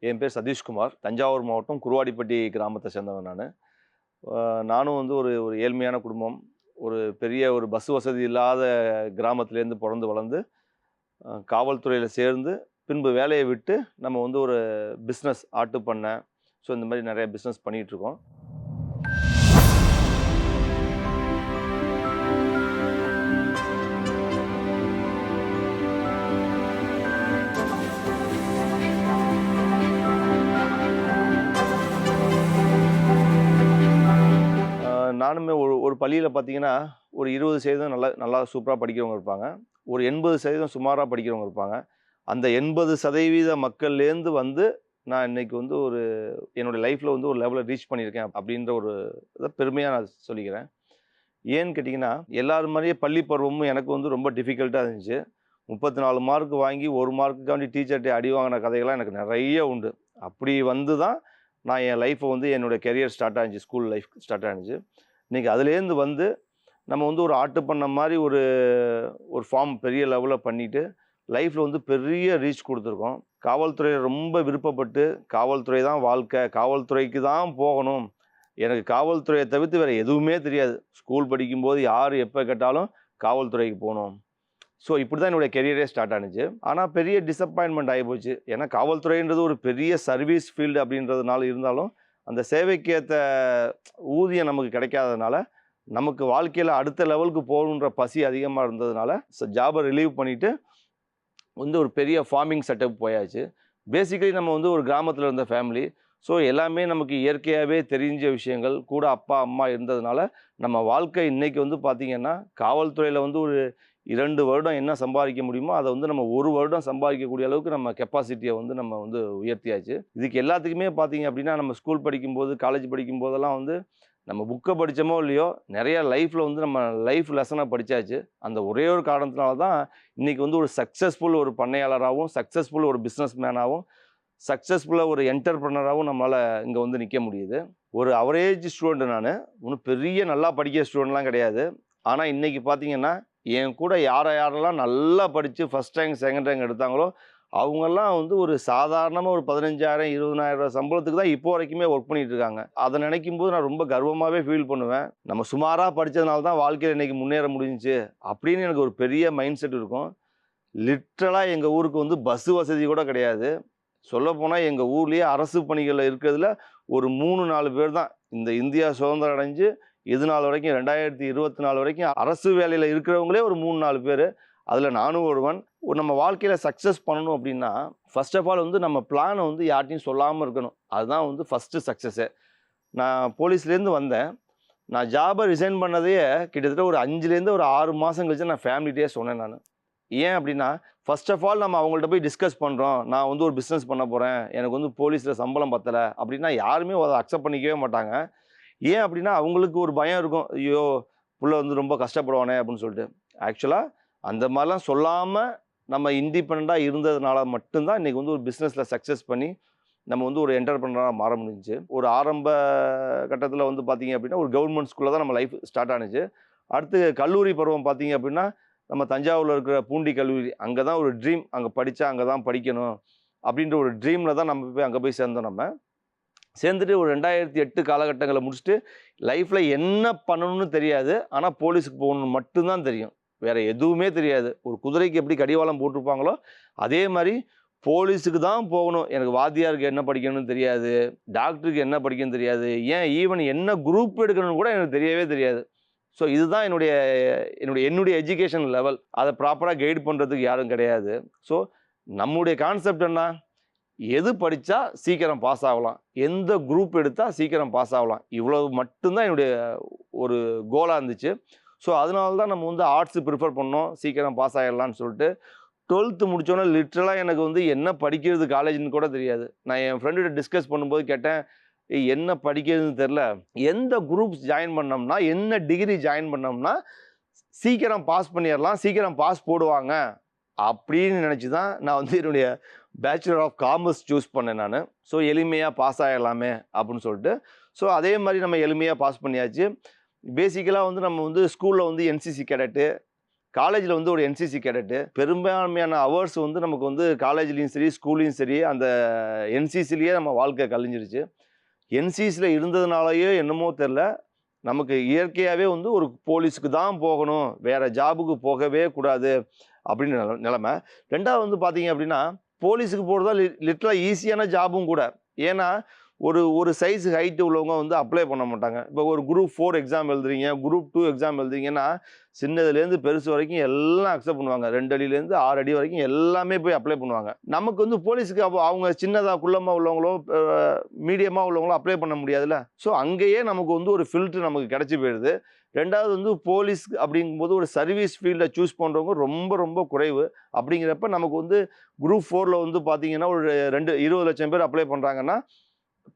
என் பேர் சதீஷ்குமார். தஞ்சாவூர் மாவட்டம் குருவாடிப்பட்டி கிராமத்தை சேர்ந்தவன் நானு. நானும் வந்து ஒரு ஒரு ஏழ்மையான குடும்பம். ஒரு பெரிய ஒரு பஸ் வசதி இல்லாத கிராமத்திலேருந்து பொறந்து வளர்ந்து, காவல்துறையில சேர்ந்து, பின்பு வேலைய விட்டு நம்ம வந்து ஒரு பிஸ்னஸ் ஆட்டு பண்ணை, ஸோ இந்த மாரி நெறைய பிஸ்னஸ் பண்ணிகிட்ருக்கோம். நானுமே ஒரு ஒரு பள்ளியில பார்த்தீங்கன்னா, ஒரு 20% நல்லா நல்லா சூப்பரா படிக்கிறவங்க இருப்பாங்க. ஒரு 80% சுமாரா படிக்கிறவங்க இருப்பாங்க. அந்த 80% மக்கள்லேருந்து வந்து, நான் இன்னைக்கு வந்து ஒரு என்னோட லைஃப்ல வந்து ஒரு லெவல ரீச் பண்ணியிருக்கேன் அப்படின்ற ஒரு இத பெருமையா நான் சொல்லிக்கிறேன். ஏன்னு கேட்டீங்கன்னா, எல்லார் மாரியே பள்ளி பருவமும் எனக்கு வந்து ரொம்ப டிஃபிகல்ட்டா இருந்துச்சு. 34 மார்க் வாங்கி 1 மார்க்குக்காண்டி டீச்சர்ட்ட அடி வாங்கின கதைகள்லாம் எனக்கு நெறைய உண்டு. அப்படி வந்து தான் நான் என் லைஃப்ப வந்து என்னோட கெரியர் ஸ்டார்ட் ஆனுச்சு. ஸ்கூல் லைஃப் ஸ்டார்ட் ஆனுச்சு. இன்னைக்கு அதுலேருந்து வந்து நம்ம வந்து ஒரு ஆட்டு பண்ணை மாரி ஒரு ஒரு ஃபார்ம் பெரிய லெவல்ல பண்ணிட்டு, லைஃப்ல வந்து பெரிய ரீச் குடுத்துருக்கோம். காவல்துறையில ரொம்ப விருப்பப்பட்டு, காவல்துறை தான் வாழ்க்கை, காவல்துறைக்கு தான் போகணும். எனக்கு காவல்துறைய தவிர்த்து வேற எதுவுமே தெரியாது. ஸ்கூல் படிக்கும்போது யார் எப்ப கேட்டாலும் காவல்துறைக்கு போணும். ஸோ இப்படி தான் என்னுடைய கெரியரே ஸ்டார்ட் ஆனுச்சு. ஆனா பெரிய டிசப்பாயின்ட்மென்ட் ஆயிப்போச்சு. ஏன்னா காவல்துறைன்றது ஒரு பெரிய சர்வீஸ் ஃபீல்டு அப்படின்றதுனால இருந்தாலும், அந்த சேவைக்கு ஏத்த ஊதியம் நமக்கு கிடைக்காததுனால, நமக்கு வாழ்க்கையில அடுத்த லெவலுக்கு போகணுன்ற பசி அதிகமா இருந்ததுனால, ஜாப ரிலீவ் பண்ணிட்டு வந்து ஒரு பெரிய ஃபார்மிங் செட்டப் போயாச்சு. பேசிக்கலி நம்ம வந்து ஒரு கிராமத்துல இருந்த ஃபேமிலி. ஸோ எல்லாமே நமக்கு இயற்கையாவே தெரிஞ்ச விஷயங்கள். கூட அப்பா, அம்மா இருந்ததுனால, நம்ம வாழ்க்கை இன்னைக்கு வந்து பார்த்தீங்கன்னா, காவல்துறையில வந்து ஒரு 2 வருடம் என்ன சம்பாதிக்க முடியுமோ, அத வந்து நம்ம 1 வருடம் சம்பாதிக்கக்கூடிய அளவுக்கு நம்ம கெப்பாசிட்டிய வந்து நம்ம வந்து உயர்த்தியாச்சு. இதுக்கு எல்லாத்துக்குமே பார்த்தீங்க அப்படின்னா, நம்ம ஸ்கூல் படிக்கும்போது, காலேஜ் படிக்கும்போதெல்லாம் வந்து நம்ம புக்க படிச்சோமோ இல்லையோ, நெறைய லைஃப்ல வந்து நம்ம லைஃப் லெசன படிச்சாச்சு. அந்த ஒரே ஒரு காரணத்தினால தான் இன்னைக்கு வந்து ஒரு சக்சஸ்ஃபுல் ஒரு பண்ணையாளராவும், சக்சஸ்ஃபுல் ஒரு பிசினஸ் மேனாவும், சக்சஸ்ஃபுல்லா ஒரு என்டர்பிரினராவும் நம்மளால இங்க வந்து நிக்க முடியுது. ஒரு அவரேஜ் ஸ்டூடண்ட் நானு. ஒண்ணும் பெரிய நல்லா படிக்கிற ஸ்டூடண்ட்லாம் கிடையாது. ஆனா இன்னைக்கு பார்த்தீங்கன்னா, என் கூட யாரெல்லாம் நல்லா படிச்சு ஃபர்ஸ்ட் ரேங்க், செகண்ட் ரேங்க் எடுத்தாங்களோ, அவங்கலாம் வந்து ஒரு சாதாரணமா ஒரு 15,000 20,000 சம்பளத்துக்கு தான் இப்போ வரைக்குமே ஒர்க் பண்ணிட்டு இருக்காங்க. அத நினைக்கும்போது நான் ரொம்ப கர்வமாவே ஃபீல் பண்ணுவேன். நம்ம சுமாரா படிச்சதுனால தான் வாழ்க்கையில இன்னைக்கு முன்னேற முடிஞ்சுச்சு, அப்படின்னு எனக்கு ஒரு பெரிய மைண்ட் செட் இருக்கும். லிட்ரலா எங்க ஊருக்கு வந்து பஸ் வசதி கூட கிடையாது. சொல்லப்போனா எங்க ஊர்லயே அரசு பணிகள்ல இருக்கிறதுல ஒரு 3, 4 பேர் தான். இந்த இந்தியா சுதந்திரம் அடைஞ்சு இது நாள் வரைக்கும் 2024 வரைக்கும் அரசு வேலையில இருக்கிறவங்களே ஒரு 3, 4 பேரு. அதுல நானும் ஒருவன். நம்ம வாழ்க்கையில சக்சஸ் பண்ணணும் அப்படின்னா, ஃபர்ஸ்ட் ஆஃப் ஆல் வந்து நம்ம பிளான வந்து யார்ட்டயும் சொல்லாம இருக்கணும். அதுதான் வந்து ஃபர்ஸ்ட் சக்சஸே. நான் போலீஸ்லேருந்து வந்தேன். நான் ஜாப ரிசைன் பண்ணதையே கிட்டத்தட்ட ஒரு 5லேருந்து ஒரு 6 மாசம் கழிச்சு நான் ஃபேமிலிட்டயே சொன்னேன் நானு. ஏன் அப்படின்னா, ஃபர்ஸ்ட் ஆஃப் ஆல் நம்ம அவங்கள்ட்ட போய் டிஸ்கஸ் பண்றோம். நான் வந்து ஒரு பிசினஸ் பண்ண போறேன். எனக்கு வந்து போலீஸ்ல சம்பளம் பத்தல அப்படின்னா யாருமே அத அக்செப்ட் பண்ணிக்கவே மாட்டாங்க. ஏன் அப்படின்னா, அவங்களுக்கு ஒரு பயம் இருக்கும். ஐயோ! புள்ள வந்து ரொம்ப கஷ்டப்படுவானே அப்படின்னு சொல்லிட்டு. ஆக்சுவலா அந்த மாரிலாம் சொல்லாம நம்ம இண்டிபெண்டன்ட்டா இருந்ததுனால மட்டும் தான் இன்னைக்கு வந்து ஒரு பிசினஸ்ல சக்சஸ் பண்ணி, நம்ம வந்து ஒரு என்டர்பிரினரா மாற முடிஞ்சுச்சு. ஒரு ஆரம்ப கட்டத்தில வந்து பார்த்தீங்க அப்படின்னா, ஒரு கவர்ன்மென்ட் ஸ்கூல்ல தான் நம்ம லைஃப் ஸ்டார்ட் ஆனுச்சு. அடுத்து கல்லூரி பருவம் பார்த்தீங்க அப்படின்னா, நம்ம தஞ்சாவூர்ல இருக்கிற பூண்டி கல்லூரி. அங்க தான் ஒரு ட்ரீம். அங்க படிச்சா அங்க தான் படிக்கணும். அப்படின்ற ஒரு ட்ரீம்ல தான் நம்ம போய் அங்க போய் சேர்ந்தோம் நம்ம. சேர்ந்துட்டு ஒரு 2008 காலகட்டங்கள முடிச்சுட்டு, லைஃப்ல என்ன பண்ணணும்னு தெரியாது. ஆனா போலீஸ்க்கு போகணும்னு மட்டும் தான் தெரியும். வேற எதுவுமே தெரியாது. ஒரு குதிரைக்கு எப்படி கடிவாளம் போட்டிருப்பாங்களோ, அதே மாரி போலீஸுக்கு தான் போகணும். எனக்கு வாத்தியாருக்கு என்ன படிக்கணும்னு தெரியாது. டாக்டருக்கு என்ன படிக்கணும்னு தெரியாது. ஏன் ஈவன் என்ன குரூப் எடுக்கணும்னு கூட எனக்கு தெரியவே தெரியாது. ஸோ இதுதான் என்னுடைய எஜுகேஷன் லெவல். அத ப்ராப்பரா கைட் பண்றதுக்கு யாரும் கிடையாது. ஸோ நம்முடைய கான்செப்ட் என்ன? எது படிச்சா சீக்கிரம் பாஸ் ஆகலாம்? எந்த குரூப் எடுத்தா சீக்கிரம் பாஸ் ஆகலாம்? இவ்வளவு மட்டும் தான் என்னுடைய ஒரு கோலா இருந்துச்சு. ஸோ அதனால தான் நம்ம வந்து ஆர்ட்ஸ் பிரிஃபர் பண்ணோம். சீக்கிரம் பாஸ் ஆயிடலாம்னு சொல்லிட்டு. 12த் முடிச்சோனே லிட்டரலா எனக்கு வந்து என்ன படிக்கிறது காலேஜ்ன்னு கூட தெரியாது. நான் என் ஃப்ரெண்டுட்ட டிஸ்கஸ் பண்ணும்போது கேட்டேன், "ஏய் என்ன படிக்கிறதுன்னு தெரியல. எந்த குரூப்ஸ் ஜாயின் பண்ணோம்னா, என்ன டிகிரி ஜாயின் பண்ணோம்னா, சீக்கிரம் பாஸ் பண்ணிறலாம், சீக்கிரம் பாஸ் போடுவாங்க." அப்படின்னு நினைச்சு தான் நான் வந்து என்னுடைய பேச்சுலர் ஆஃப் காமர்ஸ் சூஸ் பண்ணேன் நானு. ஸோ எளிமையா பாஸ் ஆயிரலாமே அப்படின்னு சொல்லிட்டு. ஸோ அதே மாரி நம்ம எளிமையா பாஸ் பண்ணியாச்சு. பேசிக்கலா வந்து நம்ம வந்து ஸ்கூல்ல வந்து என்சிசி கேடட்டு, காலேஜில் வந்து ஒரு என்சிசி கேடட்டு பெரும்பான்மையான ஹவர்ஸ் வந்து நமக்கு வந்து காலேஜ்லேயும் சரி ஸ்கூல்லையும் சரி அந்த என்சிசிலேயே நம்ம வாழ்க்கை கழிஞ்சிருச்சு. என்சிசியில் இருந்ததுனாலயோ என்னமோ தெரில, நமக்கு இயற்கையாகவே வந்து ஒரு போலீஸுக்கு தான் போகணும், வேறு ஜாபுக்கு போகவே கூடாது அப்படின்னு நிலமை. ரெண்டாவது வந்து பார்த்தீங்க அப்படின்னா, போலீஸுக்கு போகிறது தான் லிட்டரலாக ஈஸியான ஜாபும் கூட. ஏன்னா ஒரு சைஸ் ஹைட்டு உள்ளவங்க வந்து அப்ளை பண்ண மாட்டாங்க. இப்போ ஒரு குரூப் 4 எக்ஸாம் எழுதுறீங்க, குரூப் 2 எக்ஸாம் எழுதுறீங்கன்னா சின்னதுலேருந்து பெருசு வரைக்கும் எல்லாம் அக்செப்ட் பண்ணுவாங்க. 2 அடியிலேருந்து 6 அடி வரைக்கும் எல்லாமே போய் அப்ளை பண்ணுவாங்க. நமக்கு வந்து போலீஸுக்கு அவங்க சின்னதாக குள்ளமாக உள்ளவங்களோ மீடியமாக உள்ளவங்களோ அப்ளை பண்ண முடியாதுல்ல. ஸோ அங்கேயே நமக்கு வந்து ஒரு ஃபில்ட்ரு நமக்கு கிடச்சி போயிடுது. ரெண்டாவது வந்து போலீஸ் அப்படிங்கும்போது ஒரு சர்வீஸ் ஃபீல்டை சூஸ் பண்ணுறவங்க ரொம்ப ரொம்ப குறைவு. அப்படிங்கிறப்ப நமக்கு வந்து குரூப் 4ல் வந்து பார்த்தீங்கன்னா ஒரு 20 லட்சம் பேர் அப்ளை பண்ணுறாங்கன்னா,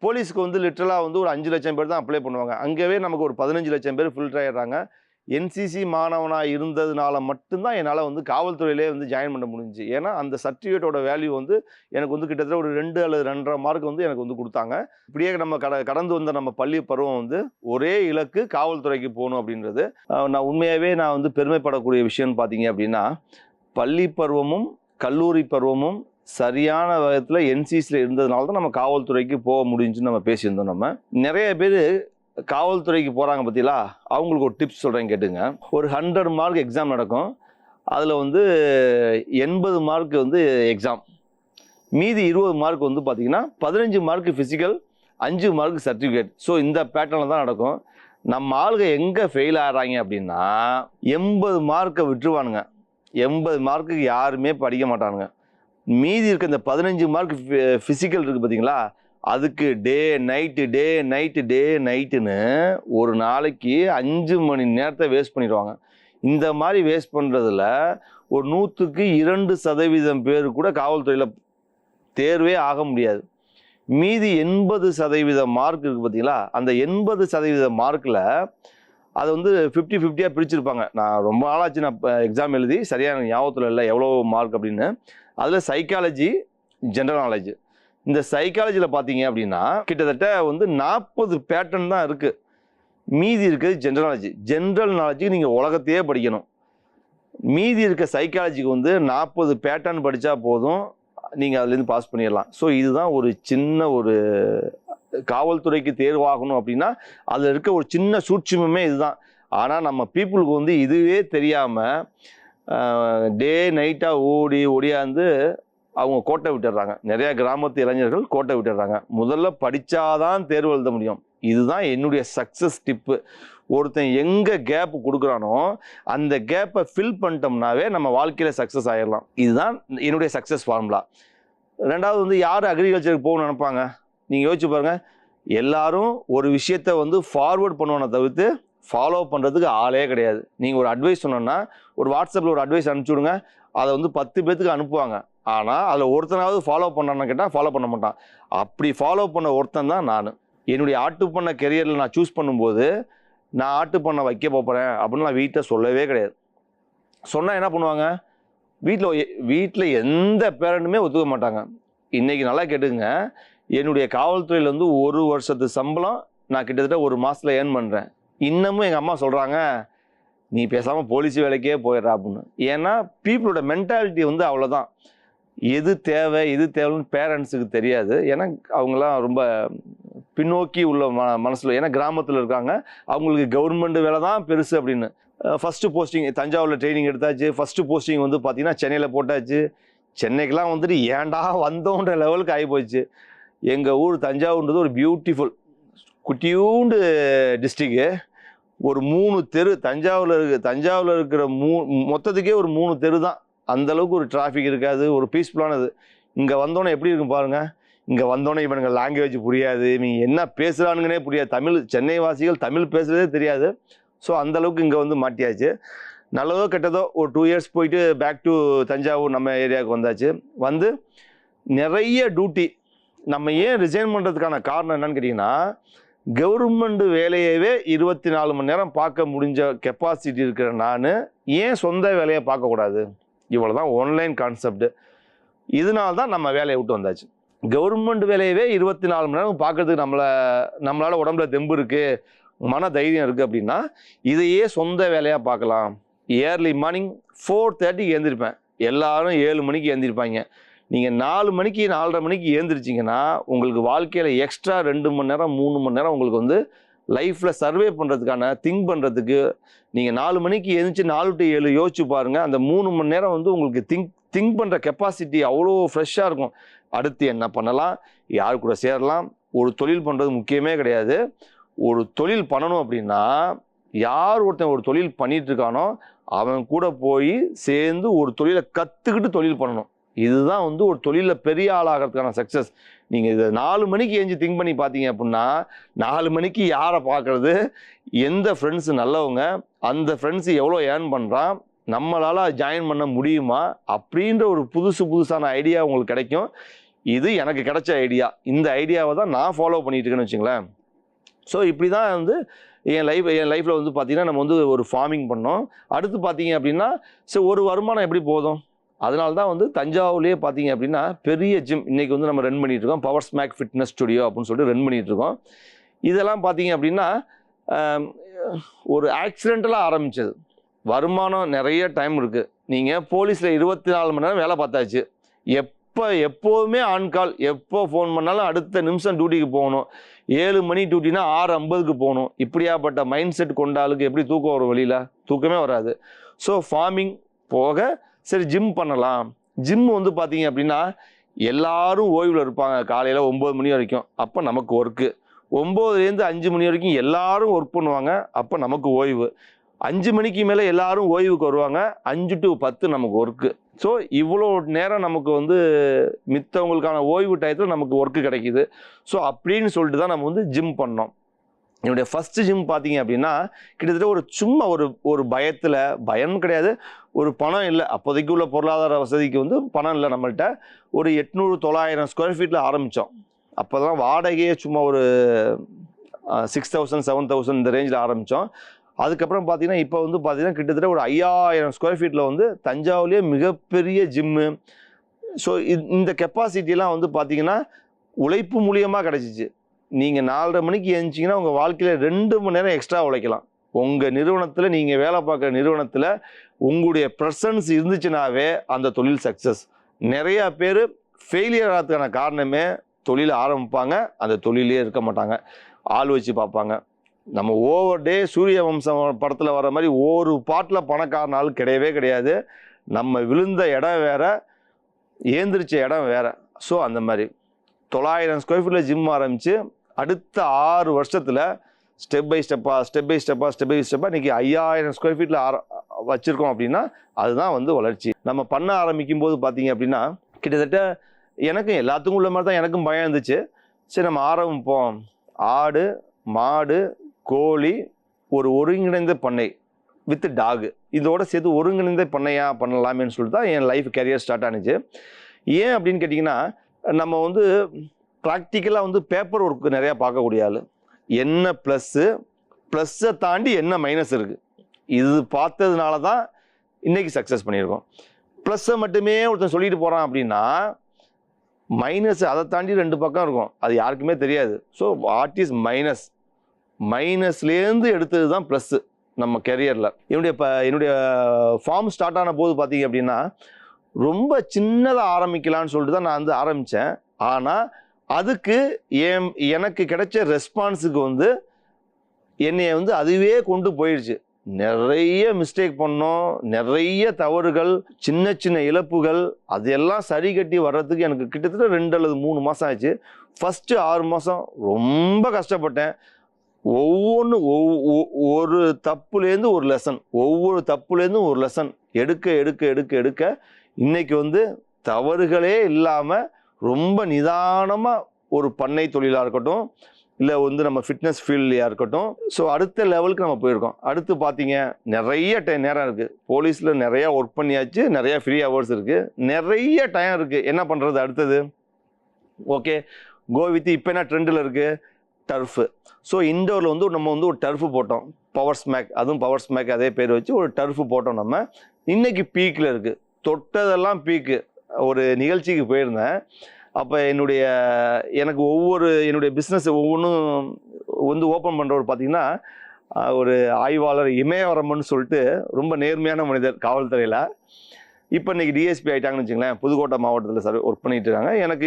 போலீஸுக்கு வந்து லிட்டரலாக வந்து ஒரு 5 லட்சம் பேர் தான் அப்ளை பண்ணுவாங்க. அங்கேயே நமக்கு ஒரு 15 லட்சம் பேர் ஃபில்டர் ஆகிடுறாங்க. என்சிசி மாணவனாக இருந்ததுனால மட்டும்தான் என்னால் வந்து காவல்துறையிலே வந்து ஜாயின் பண்ண முடிஞ்சுச்சு. ஏன்னா அந்த சர்டிஃபிகேட்டோட வேல்யூ வந்து எனக்கு வந்து கிட்டத்தட்ட ஒரு 2 அல்லது 2.5 மார்க் வந்து எனக்கு வந்து கொடுத்தாங்க. இப்படியே நம்ம கடந்து வந்த நம்ம பள்ளி பருவம் வந்து ஒரே இலக்கு காவல்துறைக்கு போகணும் அப்படின்றது. நான் உண்மையாகவே நான் வந்து பெருமைப்படக்கூடிய விஷயம்னு பார்த்தீங்க அப்படின்னா, பள்ளி பருவமும் கல்லூரி பருவமும் சரியான விதத்தில் என்சிசியில் இருந்ததுனால தான் நம்ம காவல்துறைக்கு போக முடிஞ்சுன்னு நம்ம பேசியிருந்தோம். நம்ம நிறைய பேர் காவல்துறைக்கு போகிறாங்க பார்த்தீங்களா, அவங்களுக்கு ஒரு டிப்ஸ் சொல்கிறேன் கேட்டுங்க. ஒரு 100 மார்க் எக்ஸாம் நடக்கும். அதில் வந்து 80 மார்க் வந்து எக்ஸாம், மீதி 20 மார்க் வந்து பார்த்திங்கன்னா 15 mark physical, 5 mark certificate. So இந்த பேட்டர்னில் தான் நடக்கும். நம்ம ஆளுங்க எங்கே ஃபெயில் ஆகிறாங்க அப்படின்னா 80 மார்க்கை விட்டுருவானுங்க. 80 மார்க்குக்கு யாருமே படிக்க மாட்டானுங்க. மீதி இருக்க இந்த 15 மார்க் ஃபிசிக்கல் இருக்குது பார்த்தீங்களா, அதுக்கு டே நைட்டுன்னு ஒரு நாளைக்கு 5 மணி நேரத்தை வேஸ்ட் பண்ணிடுவாங்க. இந்த மாதிரி வேஸ்ட் பண்ணுறதுல ஒரு 100க்கு 2% பேர் கூட காவல்துறையில் தேர்வே ஆக முடியாது. மீதி 80% மார்க் இருக்குது பார்த்தீங்களா, அந்த 80% மார்க்கில் அதை வந்து 50-50 பிரிச்சிருப்பாங்க. நான் ரொம்ப நாளாச்சு நான் எக்ஸாம் எழுதி சரியான ஞாபகத்தில் இல்லை எவ்வளோ மார்க் அப்படின்னு. அதில் சைக்காலஜி, ஜென்ரல் நாலேஜ். இந்த சைக்காலஜியில் பார்த்தீங்க அப்படின்னா கிட்டத்தட்ட வந்து 40 பேட்டர்ன் தான் இருக்குது. மீதி இருக்கிறது ஜென்ரல் நாலேஜ். ஜென்ரல் நாலேஜுக்கு நீங்கள் உலகத்தையே படிக்கணும். மீதி இருக்க சைக்காலஜிக்கு வந்து 40 பேட்டர்ன் படித்தா போதும், நீங்கள் அதுலேருந்து பாஸ் பண்ணிடலாம். ஸோ இதுதான் ஒரு சின்ன ஒரு காவல்துறைக்கு தேர்வாகணும் அப்படின்னா அதில் இருக்க ஒரு சின்ன சூட்சுமமே இதுதான். ஆனால் நம்ம பீப்புளுக்கு வந்து இதுவே தெரியாமல் டே நைட்டாக ஓடியாந்து அவங்க கோட்டை விட்டுடுறாங்க. நிறையா கிராமத்து இளைஞர்கள் கோட்டை விட்டுடுறாங்க. முதல்ல படித்தாதான் தேர்வு எழுத முடியும். இதுதான் என்னுடைய சக்ஸஸ் டிப்பு. ஒருத்தன் எங்கே கேப் கொடுக்குறானோ அந்த கேப்பை ஃபில் பண்ணிட்டோம்னாவே நம்ம வாழ்க்கையில் சக்ஸஸ் ஆகிடலாம். இதுதான் என்னுடைய சக்ஸஸ் ஃபார்முலா. ரெண்டாவது வந்து யார் அக்ரிகல்ச்சருக்கு போகணும்னு நினைப்பாங்க? நீங்கள் யோசிச்சு பாருங்கள். எல்லாரும் ஒரு விஷயத்தை வந்து ஃபார்வேர்ட் பண்ணுவானே தவிர்த்து ஃபாலோ பண்ணுறதுக்கு ஆளே கிடையாது. நீங்கள் ஒரு அட்வைஸ் சொன்னோன்னா ஒரு வாட்ஸ்அப்பில் ஒரு அட்வைஸ் அனுப்பிச்சி விடுங்க, அதை வந்து 10 பேத்துக்கு அனுப்புவாங்க. ஆனால் அதில் ஒருத்தனாவது ஃபாலோ பண்ணான்னு கேட்டால் ஃபாலோ பண்ண மாட்டான். அப்படி ஃபாலோ பண்ண ஒருத்தன் தான் நான். என்னுடைய ஆட்டு பண்ண கெரியரில் நான் சூஸ் பண்ணும்போது நான் ஆட்டு பண்ண வைக்க போகிறேன் அப்படின்னு நான் வீட்டை சொல்லவே கிடையாது. சொன்னால் என்ன பண்ணுவாங்க? வீட்டில் எந்த பேரண்ட்டுமே ஒத்துக்க மாட்டாங்க. இன்றைக்கி நல்லா கேட்டுங்க, என்னுடைய காவல்துறையில் வந்து 1 வருஷத்து சம்பளம் நான் கிட்டத்தட்ட 1 மாதத்தில் ஏர்ன் பண்ணுறேன். இன்னமும் எங்கள் அம்மா சொல்கிறாங்க, நீ பேசாமல் போலீஸ் வேலைக்கே போயிடுறா அப்படின்னு. ஏன்னா பீப்புளோட மென்டாலிட்டி வந்து அவ்வளோதான். எது தேவைன்னு பேரண்ட்ஸுக்கு தெரியாது. ஏன்னா அவங்களாம் ரொம்ப பின்னோக்கி உள்ள மனசில், ஏன்னா கிராமத்தில் இருக்காங்க, அவங்களுக்கு கவர்மெண்ட் வேலை தான் பெருசு அப்படின்னு. ஃபஸ்ட்டு போஸ்டிங் தஞ்சாவூரில் ட்ரைனிங் எடுத்தாச்சு. ஃபஸ்ட்டு போஸ்டிங் வந்து பார்த்திங்கன்னா சென்னையில் போட்டாச்சு. சென்னைக்கெலாம் வந்துட்டு ஏன்டா வந்தோன்ற லெவலுக்கு ஆகி போச்சு. எங்கள் ஊர் தஞ்சாவூர்ன்றது ஒரு பியூட்டிஃபுல் குட்டியூண்டு டிஸ்ட்ரிக்கு. ஒரு 3 தெரு தஞ்சாவூரில் இருக்கிற மொத்தத்துக்கே ஒரு 3 தெரு தான். அந்தளவுக்கு ஒரு டிராஃபிக் இருக்காது, ஒரு பீஸ்ஃபுல்லானது. இங்கே வந்தோன்னே எப்படி இருக்கும் பாருங்கள். இங்கே வந்தோன்னே இவனுங்க லாங்குவேஜ் புரியாது, நீ என்ன பேசுகிறானுங்கன்னே புரியாது. சென்னை வாசிகள் தமிழ் பேசுகிறதே தெரியாது. ஸோ அந்தளவுக்கு இங்கே வந்து மாட்டியாச்சு. நல்லதோ கெட்டதோ ஒரு 2 இயர்ஸ் போயிட்டு பேக் டு தஞ்சாவூர் நம்ம ஏரியாவுக்கு வந்தாச்சு. வந்து நிறைய டியூட்டி. நம்ம ஏன் ரிசைன் பண்ணுறதுக்கான காரணம் என்னன்னு கேட்டிங்கன்னா, கவர்மெண்ட் வேலையவே 24 மணி நேரம் பார்க்க முடிஞ்ச கெப்பாசிட்டி இருக்கிற நான் ஏன் சொந்த வேலையை பார்க்கக்கூடாது? இவ்வளோ தான் ஆன்லைன் கான்செப்ட். இதனால தான் நம்ம வேலையை விட்டு வந்தாச்சு. கவர்மெண்ட் வேலையவே 24 மணி நேரம் பார்க்கறதுக்கு நம்மளால் உடம்புல தெம்பு இருக்குது, மன தைரியம் இருக்குது அப்படின்னா இதையே சொந்த வேலையாக பார்க்கலாம். ஏர்லி மார்னிங் 4:30க்கு எழுந்திருப்பேன். எல்லாரும் 7 மணிக்கு எழுந்திருப்பாங்க. நீங்கள் 4 மணிக்கு 4:30 மணிக்கு எழுந்திரிச்சிங்கன்னா உங்களுக்கு வாழ்க்கையில் எக்ஸ்ட்ரா 2 மணி நேரம் 3 மணி நேரம் உங்களுக்கு வந்து லைஃப்பில் சர்வே பண்ணுறதுக்கான திங்க் பண்ணுறதுக்கு. நீங்கள் 4 மணிக்கு எழுந்திரிச்சு 4 to 7 யோசிச்சு பாருங்கள். அந்த 3 மணி நேரம் வந்து உங்களுக்கு திங்க் பண்ணுற கெப்பாசிட்டி அவ்வளோ ஃப்ரெஷ்ஷாக இருக்கும். அடுத்து என்ன பண்ணலாம், யார் கூட சேரலாம். ஒரு தொழில் பண்ணுறது முக்கியமே கிடையாது. ஒரு தொழில் பண்ணணும் அப்படின்னா யார் ஒருத்தன் ஒரு தொழில் பண்ணிட்டு இருக்கானோ அவன் கூட போய் சேர்ந்து ஒரு தொழிலை கற்றுக்கிட்டு தொழில் பண்ணணும். இதுதான் வந்து ஒரு தொழிலில் பெரிய ஆளாகிறதுக்கான சக்ஸஸ். நீங்கள் இதை 4 மணிக்கு எழுந்து திங்க் பண்ணி பார்த்தீங்க அப்படின்னா 4 மணிக்கு யாரை பார்க்குறது, எந்த ஃப்ரெண்ட்ஸு நல்லவங்க, அந்த ஃப்ரெண்ட்ஸு எவ்வளோ ஏர்ன் பண்ணுறான், நம்மளால் ஜாயின் பண்ண முடியுமா அப்படின்ற ஒரு புதுசான ஐடியா உங்களுக்கு கிடைக்கும். இது எனக்கு கிடைச்ச ஐடியா. இந்த ஐடியாவை தான் நான் ஃபாலோ பண்ணிட்டு இருக்கேன்னு வச்சுங்களேன். ஸோ இப்படி தான் வந்து என் லைஃப்பில் வந்து பார்த்திங்கன்னா நம்ம வந்து ஒரு ஃபார்மிங் பண்ணோம். அடுத்து பார்த்தீங்க அப்படின்னா சரி ஒரு வருமானம் எப்படி போதும், அதனால தான் வந்து தஞ்சாவூர்லேயே பார்த்தீங்க அப்படின்னா பெரிய ஜிம் இன்றைக்கி வந்து நம்ம ரன் பண்ணிகிட்ருக்கோம். பவர் ஸ்மாக் ஃபிட்னஸ் ஸ்டுடியோ அப்படின்னு சொல்லிட்டு ரன் பண்ணிகிட்ருக்கோம். இதெல்லாம் பார்த்தீங்க அப்படின்னா ஒரு ஆக்சிடென்டலாக ஆரம்பித்தது. வருமானம் நிறைய டைம் இருக்குது. நீங்கள் போலீஸில் 24 மணி நேரம் வேலை பார்த்தாச்சு. எப்போவுமே ஆன்கால், எப்போ ஃபோன் பண்ணாலும் அடுத்த நிமிஷம் டியூட்டிக்கு போகணும். 7 மணி டியூட்டினா 6:50க்கு போகணும். இப்படியாப்பட்ட மைண்ட் செட் கொண்டாளுக்கு எப்படி தூக்கம் வரும், வெளியில் தூக்கமே வராது. ஸோ ஃபார்மிங் போக சரி ஜிம் பண்ணலாம். ஜிம் வந்து பார்த்தீங்க அப்படின்னா எல்லாரும் ஓய்வில் இருப்பாங்க காலையில் 9 மணி வரைக்கும். அப்போ நமக்கு ஒர்க்கு. 9லேருந்து 5 மணி வரைக்கும் எல்லாரும் ஒர்க் பண்ணுவாங்க. அப்போ நமக்கு ஓய்வு. 5 மணிக்கு மேலே எல்லாரும் ஓய்வுக்கு வருவாங்க. 5 to 10 நமக்கு ஒர்க்கு. ஸோ இவ்வளோ நேரம் நமக்கு வந்து மித்தவங்களுக்கான ஓய்வு டயத்தில் நமக்கு ஒர்க்கு கிடைக்கிது. ஸோ அப்படின்னு சொல்லிட்டு தான் நம்ம வந்து ஜிம் பண்ணோம். என்னுடைய ஃபஸ்ட்டு ஜிம் பார்த்தீங்க அப்படின்னா கிட்டத்தட்ட சும்மா ஒரு பயம் கிடையாது, ஒரு பணம் இல்லை. அப்போதைக்கு உள்ள பொருளாதார வசதிக்கு வந்து பணம் இல்லை நம்மள்கிட்ட. ஒரு 800-900 ஸ்கொயர் ஃபீட்டில் ஆரம்பித்தோம். அப்போ தான் வாடகையே சும்மா ஒரு 6,000-7,000 இந்த ரேஞ்சில் ஆரம்பித்தோம். அதுக்கப்புறம் பார்த்தீங்கன்னா இப்போ வந்து பார்த்தீங்கன்னா கிட்டத்தட்ட ஒரு 5,000 ஸ்கொயர் ஃபீட்டில் வந்து தஞ்சாவூர்லேயே மிகப்பெரிய ஜிம்மு. ஸோ இந்த கெப்பாசிட்டிலாம் வந்து பார்த்தீங்கன்னா உழைப்பு மூலியமாக கிடச்சிச்சு. நீங்கள் 4:30 மணிக்கு எழுந்திச்சிங்கன்னா உங்கள் வாழ்க்கையில் 2 மணி நேரம் எக்ஸ்ட்ரா உழைக்கலாம். உங்கள் நிறுவனத்தில், நீங்கள் வேலை பார்க்குற நிறுவனத்தில் உங்களுடைய ப்ரெசன்ஸ் இருந்துச்சுனாவே அந்த தொழில் சக்ஸஸ். நிறையா பேர் ஃபெயிலியர் ஆகிறதுக்கான காரணமே தொழில் ஆரம்பிப்பாங்க, அந்த தொழிலே இருக்க மாட்டாங்க, ஆள் வச்சு பார்ப்பாங்க. நம்ம ஓவர் டே சூரிய வம்சம் படத்தில் வர மாதிரி ஒரு பாட்டில் பணக்காரன ஆள் கிடையவே கிடையாது. நம்ம விழுந்த இடம் வேறு, ஏந்திரிச்ச இடம் வேறு. ஸோ அந்த மாதிரி 900 ஸ்கொயர் ஃபீட்டில் ஜிம் ஆரம்பித்து அடுத்த 6 வருஷத்தில் ஸ்டெப் பை ஸ்டெப்பாக இன்றைக்கி 5,000 ஸ்கொயர் ஃபீட்டில் வச்சுருக்கோம். அப்படின்னா அதுதான் வந்து வளர்ச்சி. நம்ம பண்ண ஆரம்பிக்கும் போது பார்த்தீங்க அப்படின்னா கிட்டத்தட்ட எனக்கும் எல்லாத்துக்கும் உள்ள மாதிரி தான் எனக்கும் பயம் இருந்துச்சு. சரி நம்ம ஆரம்பிப்போம். ஆடு, மாடு, கோழி, ஒரு ஒருங்கிணைந்த பண்ணை வித் டாகு, இதோட சேர்த்து ஒருங்கிணைந்த பண்ணையாக பண்ணலாமேன்னு சொல்லிட்டு தான் என் லைஃப் கேரியர் ஸ்டார்ட் ஆனிச்சு. ஏன் அப்படின்னு கேட்டிங்கன்னா நம்ம வந்து ப்ராக்டிக்கலாக வந்து பேப்பர் ஒர்க்கு நிறையா பார்க்கக்கூடிய ஆள். என்ன ப்ளஸ்ஸை தாண்டி என்ன மைனஸ் இருக்குது, இது பார்த்ததுனால தான் இன்றைக்கி சக்ஸஸ் பண்ணியிருக்கோம். ப்ளஸ்ஸை மட்டுமே ஒருத்தன் சொல்லிட்டு போகிறான் அப்படின்னா மைனஸ் அதை தாண்டி 2 பக்கம் இருக்கும், அது யாருக்குமே தெரியாது. ஸோ வாட் இஸ் மைனஸ்லேருந்து எடுத்தது தான் ப்ளஸ்ஸு நம்ம கெரியரில். என்னுடைய ஃபார்ம் ஸ்டார்ட் ஆன போது பார்த்தீங்க அப்படின்னா ரொம்ப சின்னதாக ஆரம்பிக்கலான்னு சொல்லிட்டு தான் நான் வந்து ஆரம்பித்தேன். ஆனால் அதுக்கு எனக்கு கிடைச்ச ரெஸ்பான்ஸுக்கு வந்து என்னைய வந்து அதுவே கொண்டு போயிடுச்சு. நிறைய மிஸ்டேக் பண்ணோம், நிறைய தவறுகள், சின்ன சின்ன இழப்புகள், அதெல்லாம் சரி கட்டி வர்றதுக்கு எனக்கு கிட்டத்தட்ட 2 அல்லது 3 மாதம் ஆச்சு. ஃபஸ்ட்டு 6 மாதம் ரொம்ப கஷ்டப்பட்டேன். ஒரு தப்புலேருந்து ஒரு லெசன், ஒவ்வொரு தப்புலேருந்து ஒரு லெசன் எடுக்க இன்னைக்கு வந்து தவறுகளே இல்லாமல் ரொம்ப நிதானமாக ஒரு பண்ணை தொழிலாக இருக்கட்டும், இல்லை வந்து நம்ம ஃபிட்னஸ் ஃபீல்ட்லையாக இருக்கட்டும், ஸோ அடுத்த லெவலுக்கு நம்ம போயிருக்கோம். அடுத்து பார்த்தீங்க நிறைய நேரம் இருக்குது. போலீஸில் நிறையா ஒர்க் பண்ணியாச்சு, நிறையா ஃப்ரீ ஹவர்ஸ் இருக்குது, நிறைய டைம் இருக்குது. என்ன பண்ணுறது அடுத்தது? Okay, go with. இப்போ என்ன ட்ரெண்டில் இருக்குது? டர்ஃபு. ஸோ இண்டோரில் வந்து நம்ம வந்து ஒரு டர்ஃபு போட்டோம், பவர் ஸ்மாக். அதுவும் பவர் ஸ்மாக் அதே பேர் வச்சு ஒரு டர்ஃபு போட்டோம். நம்ம இன்றைக்கி பீக்கில் இருக்குது, தொட்டதெல்லாம் பீக்கு. ஒரு நிகழ்ச்சிக்கு போயிருந்தேன். அப்போ எனக்கு என்னுடைய பிஸ்னஸ் ஒவ்வொன்றும் வந்து ஓப்பன் பண்ணுறவர் பார்த்தீங்கன்னா ஒரு ஆய்வாளர் இமயவரம்பன் சொல்லிட்டு ரொம்ப நேர்மையான மனிதர் காவல்துறையில். இப்போ இன்னைக்கு டிஎஸ்பி ஆகிட்டாங்கன்னு வச்சுங்களேன். புதுக்கோட்டை மாவட்டத்தில் ஒர்க் பண்ணிட்டு இருக்காங்க. எனக்கு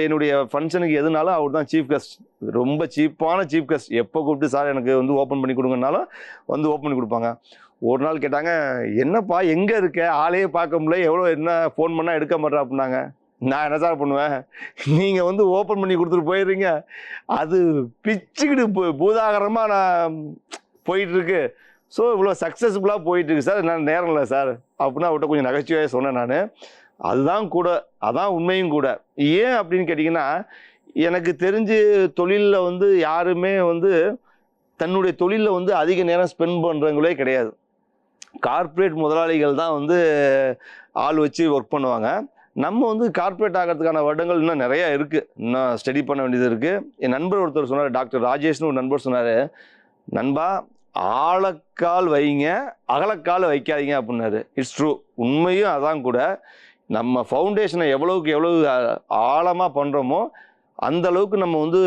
என்னுடைய ஃபங்க்ஷனுக்கு எதுனாலும் அவர் தான் சீஃப் கெஸ்ட். ரொம்ப சீப்பான சீஃப் கெஸ்ட். எப்போ கூப்பிட்டு சார் எனக்கு வந்து ஓப்பன் பண்ணி கொடுங்கனாலும் வந்து ஓப்பன் பண்ணி கொடுப்பாங்க. ஒரு நாள் கேட்டாங்க, என்னப்பா எங்கே இருக்க, ஆளையே பார்க்க முடியல, எவ்வளோ என்ன ஃபோன் பண்ணால் எடுக்க மாட்டேன் அப்படின்னாங்க. நான் என்ன சார் பண்ணுவேன், நீங்கள் வந்து ஓப்பன் பண்ணி கொடுத்துட்டு போயிடுறீங்க, அது பிச்சுக்கிட்டு பூதாகரமாக நான் போயிட்டுருக்கு. ஸோ இவ்வளோ சக்ஸஸ்ஃபுல்லாக போயிட்டுருக்கு சார், நான் நேரம் இல்லை சார் அப்படின்னா அவர்கிட்ட கொஞ்சம் நகைச்சுவையாக சொன்னேன் நான். அதுதான் கூட, அதான் உண்மையும் கூட. ஏன் அப்படின்னு கேட்டிங்கன்னா, எனக்கு தெரிஞ்சு தொழிலில் வந்து யாருமே வந்து தன்னுடைய தொழிலில் வந்து அதிக நேரம் ஸ்பெண்ட் பண்ணுறவங்களே கிடையாது. கார்ப்பரேட் முதலாளிகள் தான் வந்து ஆள் வச்சு ஒர்க் பண்ணுவாங்க. நம்ம வந்து கார்ப்பரேட் ஆகிறதுக்கான வருடங்கள் இன்னும் நிறையா இருக்குது, இன்னும் ஸ்டடி பண்ண வேண்டியது இருக்குது. என் நண்பர் ஒருத்தர் சொன்னார், டாக்டர் ராஜேஷ்னு ஒரு நண்பர் சொன்னார், நண்பா ஆழக்கால் வைங்க, அகலக்கால் வைக்காதீங்க அப்படின்னாரு. இட்ஸ் ட்ரூ, உண்மையும் அதான் கூட. நம்ம ஃபவுண்டேஷனை எவ்வளவுக்கு எவ்வளவு ஆழமாக பண்ணுறோமோ அந்த அளவுக்கு நம்ம வந்து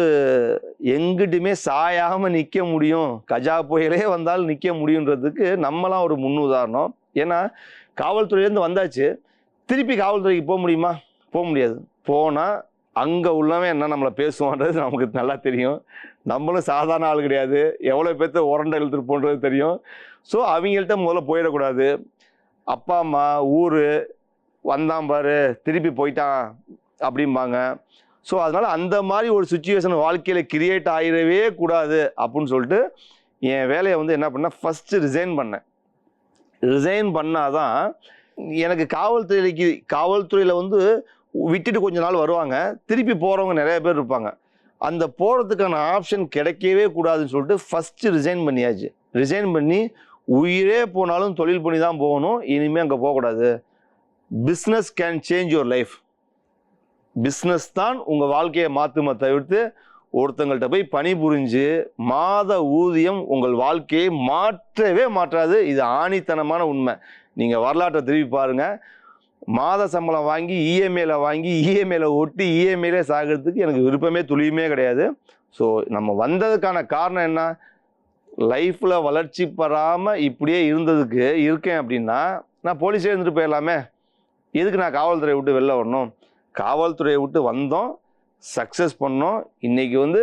எங்கிட்டுமே சாயாமல் நிற்க முடியும். கஜா புயலே வந்தாலும் நிற்க முடியுன்றதுக்கு நம்மளாம் ஒரு முன் உதாரணம். ஏன்னா காவல்துறையிலேருந்து வந்தாச்சு, திருப்பி காவல்துறைக்கு போக முடியுமா? போக முடியாது. போனால் அங்கே உள்ளவன் என்ன நம்மளை பேசுவான்றது நமக்கு நல்லா தெரியும். நம்மளும் சாதாரண ஆள் கிடையாது, எவ்வளோ பேர்த்த உரண்டை இழுத்துட்டு போன்றது தெரியும். ஸோ அவங்கள்ட்ட முதல்ல போயிடக்கூடாது. அப்பா அம்மா ஊர் வந்தான் பாரு திருப்பி போயிட்டான் அப்படிம்பாங்க. ஸோ அதனால் அந்த மாதிரி ஒரு சுச்சுவேஷன் வாழ்க்கையில் கிரியேட் ஆகிடவே கூடாது அப்படின்னு சொல்லிட்டு என் வேலையை வந்து என்ன பண்ணேன், ஃபஸ்ட்டு ரிசைன் பண்ணேன். ரிசைன் பண்ணாதான் எனக்கு காவல்துறையில் வந்து விட்டுட்டு கொஞ்ச நாள் வருவாங்க, திருப்பி போகிறவங்க நிறைய பேர் இருப்பாங்க. அந்த போகிறதுக்கான ஆப்ஷன் கிடைக்கவே கூடாதுன்னு சொல்லிட்டு ஃபஸ்ட்டு ரிசைன் பண்ணியாச்சு. ரிசைன் பண்ணி உயிரே போனாலும் தொழில் பண்ணி தான் போகணும், இனிமேல் அங்கே போகக்கூடாது. Business can change your life. Business தான் உங்கள் வாழ்க்கையை மாற்றுமே தவிர்த்து ஒருத்தங்கள்ட்ட போய் பணிபுரிஞ்சு மாத ஊதியம் உங்கள் வாழ்க்கையை மாற்றவே மாற்றாது. இது ஆணித்தனமான உண்மை. நீங்கள் வரலாற்றை திருப்பி பாருங்கள். மாத சம்பளம் வாங்கி இஎம்ஐயில் ஒட்டி இஎம்ஐலே சாகிறதுக்கு எனக்கு விருப்பமே துளியுமே கிடையாது. ஸோ நம்ம வந்ததுக்கான காரணம் என்ன, லைஃப்பில் வளர்ச்சி பெறாமல் இப்படியே இருக்கேன் அப்படின்னா நான் போலீஸே இருந்துட்டு போயிடலாமே, எதுக்கு நான் காவல்துறையை விட்டு வெளில வரணும்? காவல்துறையை விட்டு வந்தோம், சக்ஸஸ் பண்ணோம். இன்றைக்கி வந்து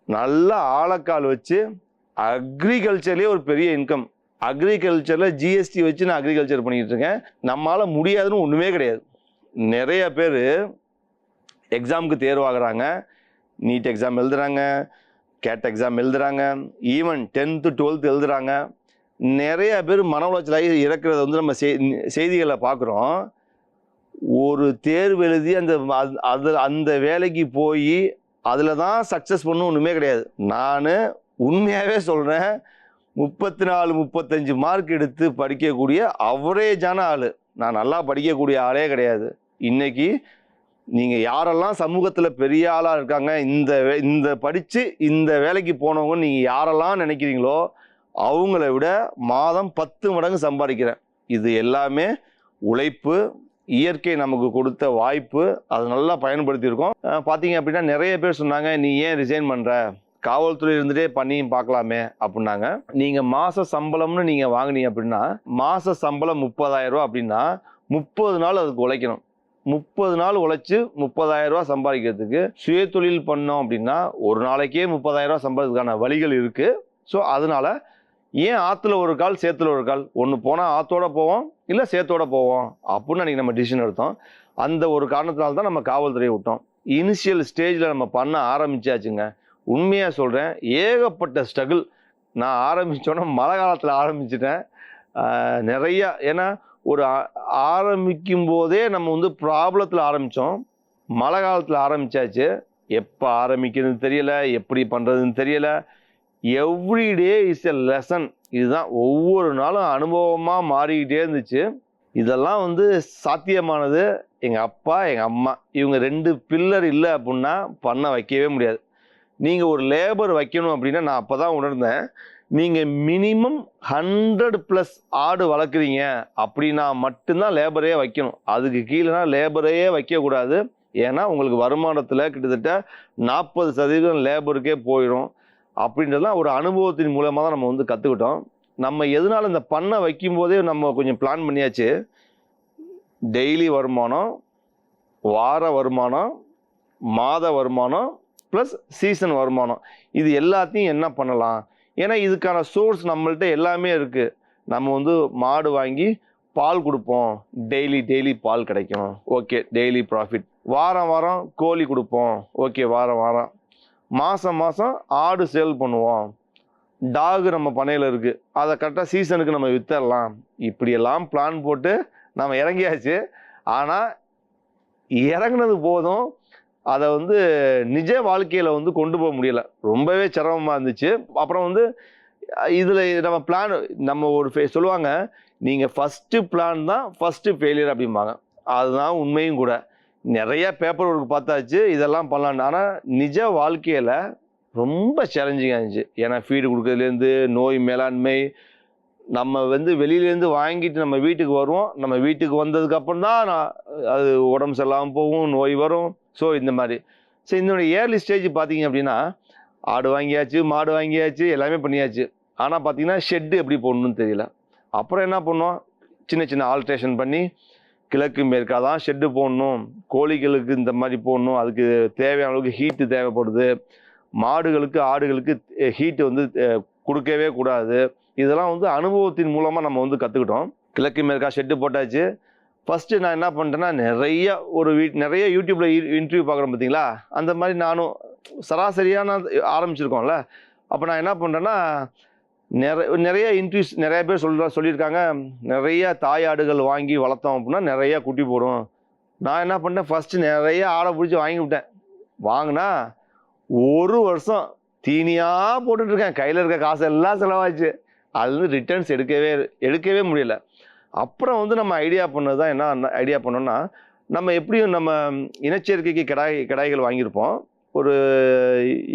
நல்ல ஆழக்கால் வச்சு அக்ரிகல்ச்சர்லேயே ஒரு பெரிய இன்கம். அக்ரிகல்ச்சரில் ஜிஎஸ்டி வச்சு நான் அக்ரிகல்ச்சர் பண்ணிக்கிட்டு இருக்கேன். நம்மளால் முடியாதுன்னு ஒன்றுமே கிடையாது. நிறைய பேர் எக்ஸாமுக்கு தேர்வாகிறாங்க, நீட் எக்ஸாம் எழுதுகிறாங்க, கேட் எக்ஸாம் எழுதுகிறாங்க, ஈவன் 10th 12th எழுதுகிறாங்க. நிறைய பேர் மன உளைச்சலாகி இறக்கிறத வந்து நம்ம செய்திகளை பார்க்குறோம். ஒரு தேர்வு எழுதி அந்த வேலைக்கு போய் அதில் தான் சக்ஸஸ் பண்ணணும் ஒன்றுமே கிடையாது. நான் உண்மையாகவே சொல்கிறேன், 34 35 மார்க் எடுத்து படிக்கக்கூடிய அவரேஜான ஆள். நான் நல்லா படிக்கக்கூடிய ஆளே கிடையாது. இன்றைக்கி நீங்கள் யாரெல்லாம் சமூகத்தில் பெரிய ஆளாக இருக்காங்க, இந்த படித்து இந்த வேலைக்கு போனவங்க நீங்கள் யாரெல்லாம் நினைக்கிறீங்களோ அவங்கள விட மாதம் 10 மடங்கு சம்பாதிக்கிறேன். இது எல்லாமே உழைப்பு, இயற்கை நமக்கு கொடுத்த வாய்ப்பு, அதை நல்லா பயன்படுத்தியிருக்கோம். பார்த்தீங்க அப்படின்னா நிறைய பேர் சொன்னாங்க, நீ ஏன் ரிசைன் பண்ணுற, காவல்துறை இருந்துகிட்டே பண்ணியும் பார்க்கலாமே அப்படின்னாங்க. நீங்கள் மாத சம்பளம்னு நீங்கள் வாங்கினீங்க அப்படின்னா, மாத சம்பளம் 30,000 ரூபா அப்படின்னா 30 நாள் அதுக்கு உழைக்கணும். 30 நாள் உழைச்சி 30,000 ரூபா சம்பாதிக்கிறதுக்கு சுய தொழில் பண்ணோம் அப்படின்னா ஒரு நாளைக்கே 30,000 ரூபா சம்பாதிக்கிறதுக்கான வழிகள் இருக்குது. ஸோ அதனால் ஏன் ஆற்றுல ஒரு கால் சேத்துல ஒரு கால், ஒன்று போனால் ஆற்றோட போவோம், இல்லை சேத்தோட போவோம் அப்படின்னு அன்றைக்கி நம்ம டிசிஷன் எடுத்தோம். அந்த ஒரு காரணத்தினால தான் நம்ம காவல்துறையை விட்டோம். இனிஷியல் ஸ்டேஜில் நம்ம பண்ண ஆரம்பிச்சாச்சுங்க. உண்மையாக சொல்கிறேன், ஏகப்பட்ட ஸ்ட்ரகிள். நான் ஆரம்பித்தோன்னா மழை காலத்தில் ஆரம்பிச்சிட்டேன் நிறையா. ஏன்னா ஒரு ஆரம்பிக்கும் போதே நம்ம வந்து ப்ராப்ளத்தில் ஆரம்பித்தோம், மழை காலத்தில் ஆரம்பித்தாச்சு. எப்போ ஆரம்பிக்கிறதுன்னு தெரியலை, எப்படி பண்ணுறதுன்னு தெரியலை. Everyday is a lesson. இதுதான் ஒவ்வொரு நாளும் அனுபவமாக மாறிக்கிட்டே இருந்துச்சு. இதெல்லாம் வந்து சாத்தியமானது எங்கள் அப்பா எங்கள் அம்மா, இவங்க 2 பில்லர் இல்லை அப்படின்னா பண்ண வைக்கவே முடியாது. நீங்கள் ஒரு லேபர் வைக்கணும் அப்படின்னா நான் அப்போ தான் உணர்ந்தேன், நீங்கள் மினிமம் 100+ ஆடு வளர்க்குறீங்க அப்படின்னா மட்டும்தான் லேபரையே வைக்கணும். அதுக்கு கீழேனா லேபரையே வைக்கக்கூடாது. ஏன்னா உங்களுக்கு வருமானத்தில் கிட்டத்தட்ட 40% லேபருக்கே போயிடும். அப்படின்றதுலாம் ஒரு அனுபவத்தின் மூலமாக தான் நம்ம வந்து கற்றுக்கிட்டோம். நம்ம எதனால இந்த பண்ணை வைக்கும்போதே நம்ம கொஞ்சம் பிளான் பண்ணியாச்சு. டெய்லி வருமானம், வார வருமானம், மாத வருமானம் ப்ளஸ் சீசன் வருமானம், இது எல்லாத்தையும் என்ன பண்ணலாம்? ஏன்னா இதுக்கான சோர்ஸ் நம்மள்ட்ட எல்லாமே இருக்குது. நம்ம வந்து மாடு வாங்கி பால் கொடுப்போம், டெய்லி பால் கிடைக்கும், ஓகே டெய்லி ப்ராஃபிட். வாரம் வாரம் கோழி கொடுப்போம், ஓகே வாரம் வாரம். மாதம் ஆடு சேல் பண்ணுவோம். டாகு நம்ம பண்ணையில் இருக்குது, அதை கரெக்டாக சீசனுக்கு நம்ம வித்தரலாம். இப்படியெல்லாம் பிளான் போட்டு நம்ம இறங்கியாச்சு. ஆனால் இறங்குனது போதும், அதை வந்து நிஜ வாழ்க்கையில் வந்து கொண்டு போக முடியல. ரொம்பவே சிரமமாக இருந்துச்சு. அப்புறம் வந்து இதில் நம்ம பிளான் நம்ம ஒரு சொல்லுவாங்க, நீங்கள் ஃபஸ்ட்டு பிளான் தான் ஃபஸ்ட்டு ஃபெயிலியர் அப்படிம்பாங்க. அதுதான் உண்மையும் கூட. நிறைய பேப்பர் ஒர்க் பார்த்தாச்சு, இதெல்லாம் பண்ணலான்னு. ஆனால் நிஜ வாழ்க்கையில் ரொம்ப சேலஞ்சிங்காக இருந்துச்சு. ஏன்னா ஃபீடு கொடுக்கறதுலேருந்து நோய் மேலாண்மை, நம்ம வந்து வெளியிலேருந்து வாங்கிட்டு நம்ம வீட்டுக்கு வருவோம். நம்ம வீட்டுக்கு வந்ததுக்கப்புறம் தான் அது உடம்பு சரியில்லாமல் போகும், நோய் வரும். ஸோ இந்த மாதிரி. ஸோ இதனுடைய ஏர்லி ஸ்டேஜ் பார்த்தீங்க அப்படின்னா, ஆடு வாங்கியாச்சு, மாடு வாங்கியாச்சு, எல்லாமே பண்ணியாச்சு. ஆனால் பார்த்தீங்கன்னா ஷெட்டு எப்படி போடணும்னு தெரியல. அப்புறம் என்ன பண்ணோம், சின்ன ஆல்ட்ரேஷன் பண்ணி கிழக்கு மேற்காக தான் ஷெட்டு போடணும், கோழிகளுக்கு இந்த மாதிரி போடணும், அதுக்கு தேவையான அளவுக்கு ஹீட்டு தேவைப்படுது, மாடுகளுக்கு ஆடுகளுக்கு ஹீட்டு வந்து கொடுக்கவே கூடாது. இதெல்லாம் வந்து அனுபவத்தின் மூலமாக நம்ம வந்து கற்றுக்கிட்டோம். கிழக்கு மேற்கா ஷெட்டு போட்டாச்சு. ஃபஸ்ட்டு நான் என்ன பண்ணிட்டேன்னா, நிறைய யூடியூப்பில் இன்டர்வியூ பார்க்குறேன் பார்த்தீங்களா, அந்த மாதிரி நானும் சராசரியான ஆரம்பிச்சிருக்கோம்ல. அப்போ நான் என்ன பண்ணுறேன்னா, நிறைய இன்டர்வியூஸ் நிறைய பேர் சொல்லியிருக்காங்க, நிறைய தாயாடுகள் வாங்கி வளர்த்தோம் அப்படின்னா நிறையா குட்டி போடும். நான் என்ன பண்ணேன், ஃபஸ்ட்டு நிறைய ஆடை பிடிச்சி வாங்கி விட்டேன். வாங்கினா 1 வருஷம் தீனியாக போட்டுட்ருக்கேன். கையில் இருக்க காசு எல்லாம் செலவாச்சு. அதுலேருந்து ரிட்டர்ன்ஸ் எடுக்கவே முடியல. அப்புறம் வந்து நம்ம ஐடியா பண்ணது தான், என்ன ஐடியா பண்ணோன்னா, நம்ம எப்படியும் நம்ம இனச்சேர்க்கைக்கு கிடாய்கள் வாங்கியிருப்போம். ஒரு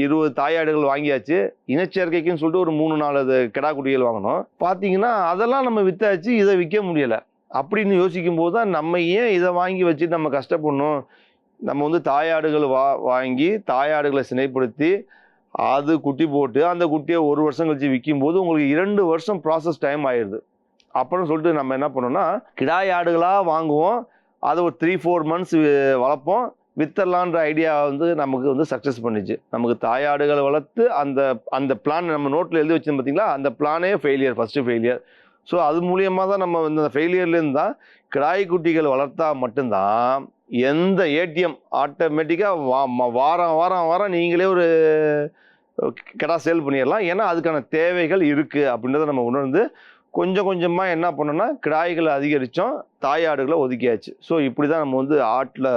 20 தாயாடுகள் வாங்கியாச்சு. இனச்சேர்க்கைக்குன்னு சொல்லிட்டு ஒரு 3-4 கிடா குட்டிகள் வாங்கினோம். பார்த்தீங்கன்னா அதெல்லாம் நம்ம விற்றாச்சு, இதை விற்க முடியலை. அப்படின்னு யோசிக்கும் போது தான், நம்ம ஏன் இதை வாங்கி வச்சுட்டு நம்ம கஷ்டப்படணும்? நம்ம வந்து தாயாடுகள் வாங்கி தாயாடுகளை சினைப்படுத்தி அது குட்டி போட்டு அந்த குட்டியை 1 வருஷம் கழிச்சு விற்கும் போது உங்களுக்கு 2 வருஷம் ப்ராசஸ் டைம் ஆயிடுது. அப்புறம் சொல்லிட்டு நம்ம என்ன பண்ணோம்னா, கிடாய் ஆடுகளாக வாங்குவோம், அதை ஒரு 3-4 மந்த்ஸ் வளர்ப்போம், வித்தரலான்ற ஐடியா வந்து நமக்கு வந்து சக்ஸஸ் பண்ணிச்சு. நமக்கு தாயாடுகளை வளர்த்து அந்த பிளான் நம்ம நோட்டில் எழுதி வச்சோம் பார்த்தீங்களா, அந்த பிளானே ஃபஸ்ட்டு ஃபெயிலியர். ஸோ அது மூலியமாக தான் நம்ம வந்து அந்த ஃபெயிலியர்லேருந்து தான், கிடாய் குட்டிகள் வளர்த்தா மட்டும்தான் எந்த ஏடிஎம் ஆட்டோமேட்டிக்காக வாரம் நீங்களே ஒரு கிடா சேல் பண்ணிடலாம். ஏன்னா அதுக்கான தேவைகள் இருக்குது அப்படின்றத நம்ம உணர்ந்து கொஞ்சம் கொஞ்சமாக என்ன பண்ணோம்னா, கிடாய்களை அதிகரித்தோம், தாயாடுகளை ஒதுக்கியாச்சு. ஸோ இப்படி தான் நம்ம வந்து ஆட்டில்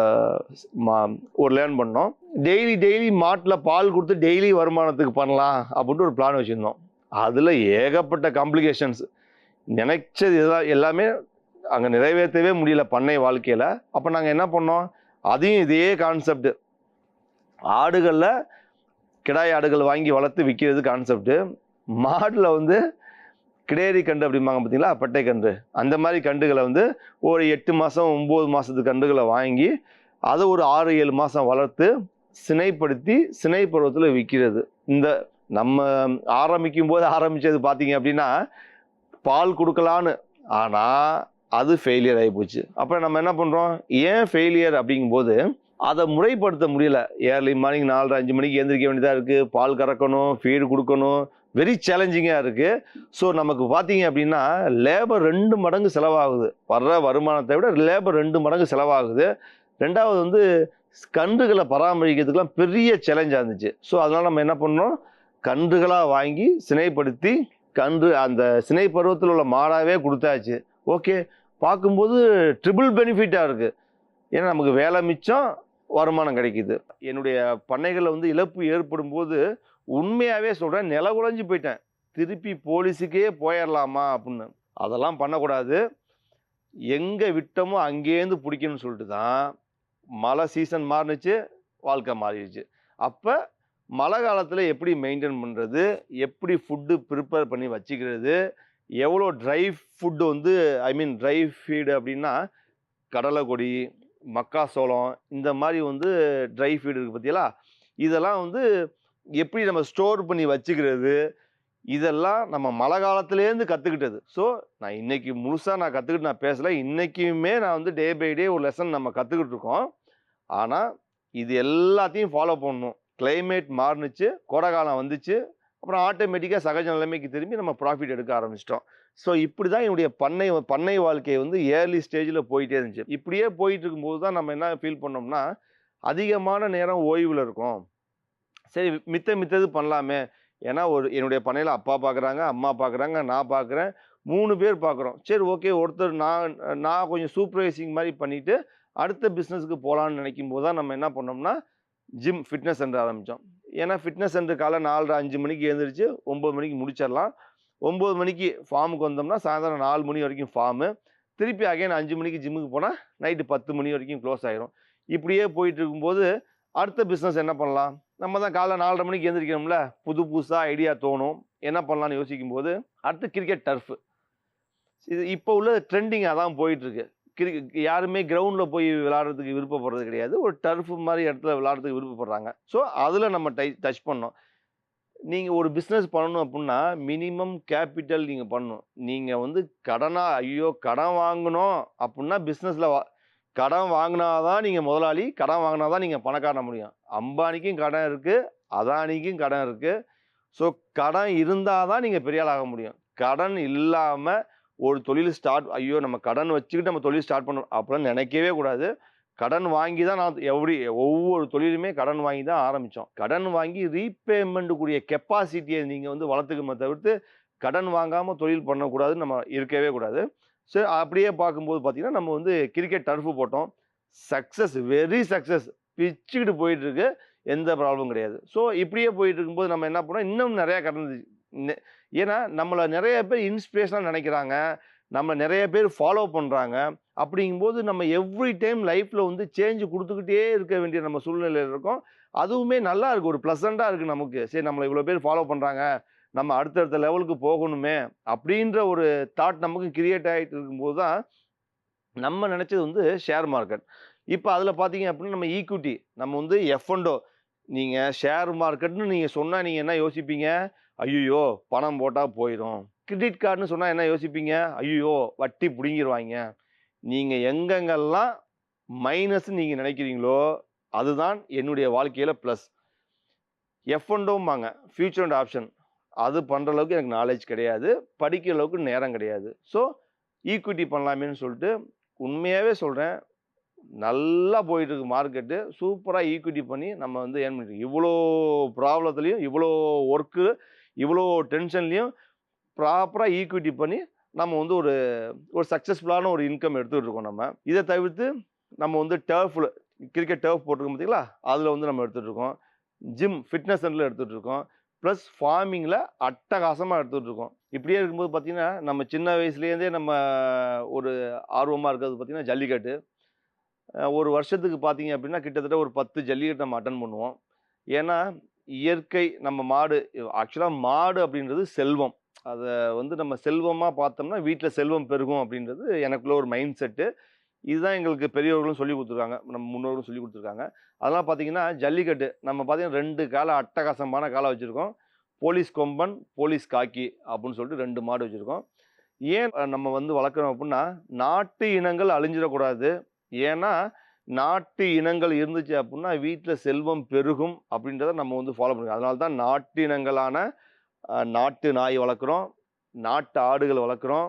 ஒரு லேர்ன் பண்ணோம். டெய்லி மாட்டில் பால் கொடுத்து டெய்லி வருமானத்துக்கு பண்ணலாம் அப்படின்ட்டு ஒரு பிளான் வச்சுருந்தோம். அதில் ஏகப்பட்ட காம்ப்ளிகேஷன்ஸ். நினைச்சது எல்லாமே அங்கே நிறைவேற்றவே முடியல பண்ணை வாழ்க்கையில். அப்போ நாங்கள் என்ன பண்ணோம், அதையும் இதே கான்செப்ட், ஆடுகளில் கிடாய் ஆடுகள் வாங்கி வளர்த்து விற்கிறது கான்செப்டு. மாடில் வந்து கிடேரி கண்டு அப்படிம்பாங்க பார்த்தீங்களா, பட்டை கன்று, அந்த மாதிரி கண்டுகளை வந்து ஒரு 8 மாதம் 9 மாதத்து கண்டுகளை வாங்கி அதை ஒரு 6-7 மாதம் வளர்த்து சினைப்படுத்தி சினை பருவத்தில் விற்கிறது. இந்த நம்ம ஆரம்பித்தது பார்த்தீங்க அப்படின்னா பால் கொடுக்கலான்னு, ஆனால் அது ஃபெயிலியர் ஆகி போச்சு. அப்புறம் நம்ம என்ன பண்ணுறோம், ஏன் ஃபெயிலியர் அப்படிங்கும்போது அதை முறைப்படுத்த முடியல. ஏர்லி மார்னிங் 4:30-5 மணிக்கு எழுந்திரிக்க வேண்டியதாக இருக்குது, பால் கறக்கணும், ஃபீடு கொடுக்கணும், வெரி சேலஞ்சிங்காக இருக்குது. ஸோ நமக்கு பார்த்தீங்க அப்படின்னா லேபர் 2 மடங்கு செலவாகுது. வர்ற வருமானத்தை விட லேபர் 2 மடங்கு செலவாகுது. ரெண்டாவது வந்து கன்றுகளை பராமரிக்கிறதுக்கெலாம் பெரிய சேலஞ்சாக இருந்துச்சு. ஸோ அதனால் நம்ம என்ன பண்ணோம், கன்றுகளாக வாங்கி சினைப்படுத்தி அந்த சினை பருவத்தில் உள்ள மாடாகவே கொடுத்தாச்சு. ஓகே, பார்க்கும்போது ட்ரிபிள் பெனிஃபிட்டாக இருக்குது. ஏன்னா நமக்கு வேலை மிச்சம், வருமானம் கிடைக்குது. என்னுடைய பண்ணைகளில் வந்து இழப்பு ஏற்படும் போது உண்மையாகவே சொல்கிறேன், நிலகுலைஞ்சு போயிட்டேன். திருப்பி போலீஸுக்கே போயிடலாமா அப்படின்னு. அதெல்லாம் பண்ணக்கூடாது, எங்கே விட்டோமோ அங்கேருந்து பிடிக்கணும்னு சொல்லிட்டு தான் மழை சீசன் மாறினுச்சு, வாழ்க்கை மாறிடுச்சு. அப்போ மழை காலத்தில் எப்படி மெயின்டைன் பண்ணுறது, எப்படி ஃபுட்டு ப்ரிப்பேர் பண்ணி வச்சுக்கிறது, எவ்வளோ ட்ரை ஃபுட்டு வந்து ட்ரை ஃபீடு அப்படின்னா கடலை கொடி, மக்காசோளம், இந்த மாதிரி வந்து ட்ரை ஃபீடு இருக்குது பார்த்தீங்களா, இதெல்லாம் வந்து எப்படி நம்ம ஸ்டோர் பண்ணி வச்சுக்கிறது, இதெல்லாம் நம்ம மழை காலத்துலேருந்து கற்றுக்கிட்டது. ஸோ நான் இன்னைக்கு முழுசாக நான் கற்றுக்கிட்டு நான் பேசலை. இன்றைக்குமே நான் வந்து டே பை டே ஒரு லெசன் நம்ம கற்றுக்கிட்டு இருக்கோம். ஆனால் இது எல்லாத்தையும் ஃபாலோ பண்ணணும். கிளைமேட் மாறுனுச்சு, கோடை காலம் வந்துச்சு, அப்புறம் ஆட்டோமேட்டிக்காக சகஜ நிலைமைக்கு திரும்பி நம்ம ப்ராஃபிட் எடுக்க ஆரம்பிச்சிட்டோம். ஸோ இப்படி தான் என்னுடைய பண்ணை வாழ்க்கை வந்து ஏர்லி ஸ்டேஜில் போயிட்டே இருந்துச்சு. இப்படியே போயிட்டு இருக்கும்போது தான் நம்ம என்ன ஃபீல் பண்ணோம்னா, அதிகமான நேரம் ஓய்வில் இருக்கோம். சரி மித்தது பண்ணலாமே. ஏன்னா என்னுடைய பண்ணையில் அப்பா பார்க்குறாங்க, அம்மா பார்க்குறாங்க, நான் பார்க்குறேன், 3 பேர் பார்க்குறோம். சரி ஓகே, ஒருத்தர் நான் கொஞ்சம் சூப்பர்வைசிங் மாதிரி பண்ணிவிட்டு அடுத்த பிஸ்னஸுக்கு போகலான்னு நினைக்கும் போது தான் நம்ம என்ன பண்ணோம்னா, ஃபிட்னஸ் சென்டர் ஆரம்பித்தோம். ஏன்னா ஃபிட்னஸ் சென்டர் காலை 4:30 5 மணிக்கு எழுந்திரிச்சு 9 மணிக்கு முடிச்சிடலாம். 9 மணிக்கு ஃபார்முக்கு வந்தோம்னா சாயந்தரம் 4 மணி வரைக்கும் ஃபார்மு. திருப்பி அகைன் 5 மணிக்கு ஜிம்முக்கு போனால் நைட்டு 10 மணி வரைக்கும் க்ளோஸ் ஆயிரும். இப்படியே போயிட்டு இருக்கும்போது அடுத்த பிஸ்னஸ் என்ன பண்ணலாம்? நம்ம தான் காலைல 4:30 மணிக்கு எழுந்திரிக்கணும்ல, புதுசாக ஐடியா தோணும். என்ன பண்ணலான்னு யோசிக்கும்போது அடுத்து கிரிக்கெட் டர்ஃபு. இது இப்போ உள்ள ட்ரெண்டிங் அதான் போயிட்டுருக்கு. யாருமே கிரவுண்டில் போய் விளையாடுறதுக்கு விருப்பப்படுறது கிடையாது. ஒரு டர்ஃப் மாதிரி இடத்துல விளையாடுறதுக்கு விருப்பப்படுறாங்க. ஸோ அதில் நம்ம டச் பண்ணோம். நீங்கள் ஒரு பிஸ்னஸ் பண்ணணும் அப்படின்னா மினிமம் கேபிட்டல் நீங்கள் பண்ணணும். நீங்கள் வந்து ஐயோ கடன் வாங்கணும் அப்படின்னா பிஸ்னஸில் கடன் வாங்கினா தான் நீங்கள் முதலாளி, கடன் வாங்கினா தான் நீங்கள் பணக்காரன முடியும். அம்பானிக்கும் கடன் இருக்குது, அதானிக்கும் கடன் இருக்குது. ஸோ கடன் இருந்தால் தான் நீங்கள் பெரிய ஆள் ஆக முடியும். கடன் இல்லாமல் ஒரு தொழில் ஐயோ நம்ம கடன் வச்சுக்கிட்டு நம்ம தொழில் ஸ்டார்ட் பண்ணணும் அப்படின்னு நினைக்கவே கூடாது. கடன் வாங்கி தான் ஒவ்வொரு தொழிலுமே கடன் வாங்கி தான் ஆரம்பித்தோம். கடன் வாங்கி ரீபேமெண்ட் கூடிய கெப்பாசிட்டியை நீங்கள் வந்து வளர்த்துக்கமே தவிர்த்து கடன் வாங்காமல் தொழில் பண்ணக்கூடாதுன்னு நம்ம இருக்கவே கூடாது. ஸோ அப்படியே பார்க்கும்போது பார்த்தீங்கன்னா நம்ம வந்து கிரிக்கெட் டர்ஃபு போட்டோம். சக்ஸஸ், வெரி சக்ஸஸ், பிச்சுக்கிட்டு போயிட்டுருக்கு, எந்த ப்ராப்ளமும் கிடையாது. ஸோ இப்படியே போயிட்டு இருக்கும்போது நம்ம என்ன பண்ணோம், இன்னும் நிறையா கடன். ஏன்னா நம்மளை நிறைய பேர் இன்ஸ்பிரேஷனாக நினைக்கிறாங்க, நம்ம நிறைய பேர் ஃபாலோ பண்ணுறாங்க. அப்படிங்கும்போது நம்ம எவ்ரி டைம் லைஃப்பில் வந்து சேஞ்சு கொடுத்துக்கிட்டே இருக்க வேண்டிய நம்ம சூழ்நிலையில் இருக்கோம். அதுவுமே நல்லா இருக்குது, ஒரு ப்ளசண்ட்டாக இருக்குது நமக்கு. சரி நம்மளை இவ்வளோ பேர் ஃபாலோ பண்ணுறாங்க, நம்ம அடுத்தடுத்த லெவலுக்கு போகணுமே அப்படின்ற ஒரு தாட் நமக்கு கிரியேட் ஆகிட்டு இருக்கும்போது தான் நம்ம நினச்சது வந்து ஷேர் மார்க்கெட். இப்போ அதில் பார்த்தீங்க அப்படின்னா நம்ம ஈக்விட்டி, நம்ம வந்து எஃப்என்டோ. நீங்கள் ஷேர் மார்க்கெட்னு நீங்கள் சொன்னால் நீங்கள் என்ன யோசிப்பீங்க? ஐயோ பணம் போட்டால் போயிடும். கிரெடிட் கார்டுன்னு சொன்னால் என்ன யோசிப்பீங்க? ஐயோ வட்டி பிடுங்கிடுவாங்க. நீங்கள் எங்கெங்கெல்லாம் மைனஸ் நீங்கள் நினைக்கிறீங்களோ அதுதான் என்னுடைய வாழ்க்கையில் ப்ளஸ். எஃப்என்டோம்பாங்க, ஃபியூச்சர் அண்ட் ஆப்ஷன். அது பண்ணுற அளவுக்கு எனக்கு நாலேஜ் கிடையாது, படிக்கிற அளவுக்கு நேரம் கிடையாது. ஸோ ஈக்விட்டி பண்ணலாமேன்னு சொல்லிட்டு உண்மையாகவே சொல்கிறேன், நல்லா போயிட்டுருக்கு மார்க்கெட்டு. சூப்பராக ஈக்விட்டி பண்ணி நம்ம வந்து ஏர்ன் பண்ணிட்டு இவ்வளோ ப்ராப்ளத்துலேயும், இவ்வளோ ஒர்க்கு, இவ்வளோ டென்ஷன்லேயும் ப்ராப்பராக ஈக்விட்டி பண்ணி நம்ம வந்து ஒரு சக்ஸஸ்ஃபுல்லான ஒரு இன்கம் எடுத்துகிட்டு இருக்கோம். நம்ம இதை தவிர்த்து நம்ம வந்து டர்ஃபில் கிரிக்கெட் டர்ஃப் போட்டிருக்கோம் பார்த்தீங்களா, அதில் வந்து நம்ம எடுத்துகிட்டு இருக்கோம். ஃபிட்னஸ் சென்டரில் எடுத்துகிட்டு இருக்கோம். ப்ளஸ் ஃபார்மிங்கில் அட்டகாசமாக எடுத்துகிட்டு இருக்கோம். இப்படியே இருக்கும்போது பார்த்திங்கன்னா நம்ம சின்ன வயசுலேருந்தே நம்ம ஒரு ஆர்வமாக இருக்கிறது பார்த்திங்கன்னா ஜல்லிக்கட்டு. ஒரு வருஷத்துக்கு பார்த்தீங்க அப்படின்னா கிட்டத்தட்ட ஒரு 10 ஜல்லிக்கட்டு நம்ம அட்டன் பண்ணுவோம். ஏன்னா இயற்கை, நம்ம ஆக்சுவலாக மாடு அப்படின்றது செல்வம். அதை வந்து நம்ம செல்வமாக பார்த்தோம்னா வீட்டில் செல்வம் பெருகும் அப்படின்றது எனக்குள்ள ஒரு மைண்ட் செட்டு. இதுதான் எங்களுக்கு பெரியவர்களும் சொல்லி கொடுத்துருக்காங்க, நம்ம முன்னோர்களும் சொல்லி கொடுத்துருக்காங்க. அதெல்லாம் பார்த்தீங்கன்னா ஜல்லிக்கட்டு நம்ம பார்த்தீங்கன்னா 2 காலை, அட்டகாசமான காலை வச்சுருக்கோம். போலீஸ் கொம்பன், போலீஸ் காக்கி அப்படின்னு சொல்லிட்டு 2 மாடு வச்சுருக்கோம். ஏன் நம்ம வந்து வளர்க்குறோம் அப்படின்னா நாட்டு இனங்கள் அழிஞ்சிடக்கூடாது. ஏன்னா நாட்டு இனங்கள் இருந்துச்சு அப்படின்னா வீட்டில் செல்வம் பெருகும் அப்படின்றத நம்ம வந்து ஃபாலோ பண்ணுறோம். அதனால தான் நாட்டு இனங்களான நாட்டு நாய் வளர்க்குறோம், நாட்டு ஆடுகள் வளர்க்குறோம்,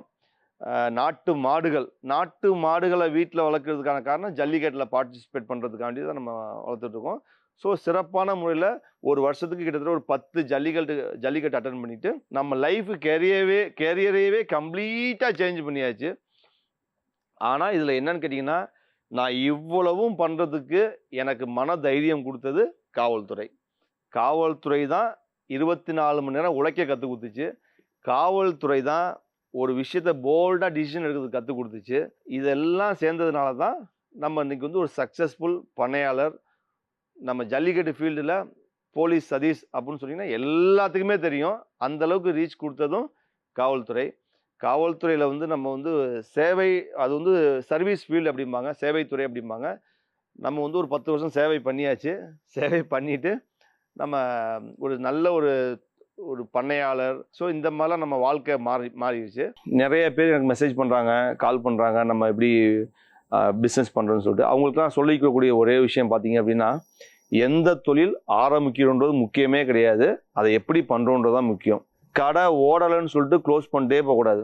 நாட்டு மாடுகளை வீட்டில் வளர்க்குறதுக்கான காரணம் ஜல்லிக்கட்டில் பார்ட்டிசிபேட் பண்ணுறதுக்காண்டி தான் நம்ம வளர்த்துட்ருக்கோம். ஸோ சிறப்பான முறையில் ஒரு வருஷத்துக்கு கிட்டத்தட்ட ஒரு 10 ஜல்லிக்கட்டு அட்டன் பண்ணிவிட்டு நம்ம லைஃபு கேரியரையவே கம்ப்ளீட்டாக சேஞ்ச் பண்ணியாச்சு. ஆனால் இதில் என்னன்னு கேட்டிங்கன்னா, நான் இவ்வளவும் பண்ணுறதுக்கு எனக்கு மன தைரியம் கொடுத்தது காவல்துறை. காவல்துறை தான் 24 மணி நேரம் உழைக்க கற்றுக் கொடுத்துச்சு. காவல்துறை தான் ஒரு விஷயத்தை போல்டாக டிசிஷன் எடுக்கிறதுக்கு கற்றுக் கொடுத்துச்சு. இதெல்லாம் சேர்ந்ததுனால தான் நம்ம இன்றைக்கி வந்து ஒரு சக்ஸஸ்ஃபுல் பண்ணையாளர். நம்ம ஜல்லிக்கட்டு ஃபீல்டில் போலீஸ் சதீஷ் அப்படின்னு சொன்னீங்கன்னா எல்லாத்துக்குமே தெரியும். அந்தளவுக்கு ரீச் கொடுத்ததும் காவல்துறை. காவல்துறையில் வந்து நம்ம வந்து சேவை, அது வந்து சர்வீஸ் ஃபீல்டு அப்படிம்பாங்க, சேவைத்துறை அப்படிம்பாங்க. நம்ம வந்து ஒரு 10 வருஷம் சேவை பண்ணியாச்சு. சேவை பண்ணிவிட்டு நம்ம ஒரு நல்ல ஒரு ஒரு பண்ணையாளர். ஸோ இந்த மாதிரிலாம் நம்ம வாழ்க்கை மாறிடுச்சு. நிறைய பேர் எனக்கு மெசேஜ் பண்ணுறாங்க, கால் பண்ணுறாங்க, நம்ம எப்படி பிஸ்னஸ் பண்ணுறோன்னு சொல்லிட்டு. அவங்களுக்குலாம் சொல்லிக்கக்கூடிய ஒரே விஷயம் பார்த்தீங்க அப்படின்னா, எந்த தொழில் ஆரம்பிக்கிறோன்றது முக்கியமே கிடையாது, அதை எப்படி பண்ணுறோன்றது தான் முக்கியம். கடை ஓடலைன்னு சொல்லிட்டு க்ளோஸ் பண்ணிட்டே போகக்கூடாது.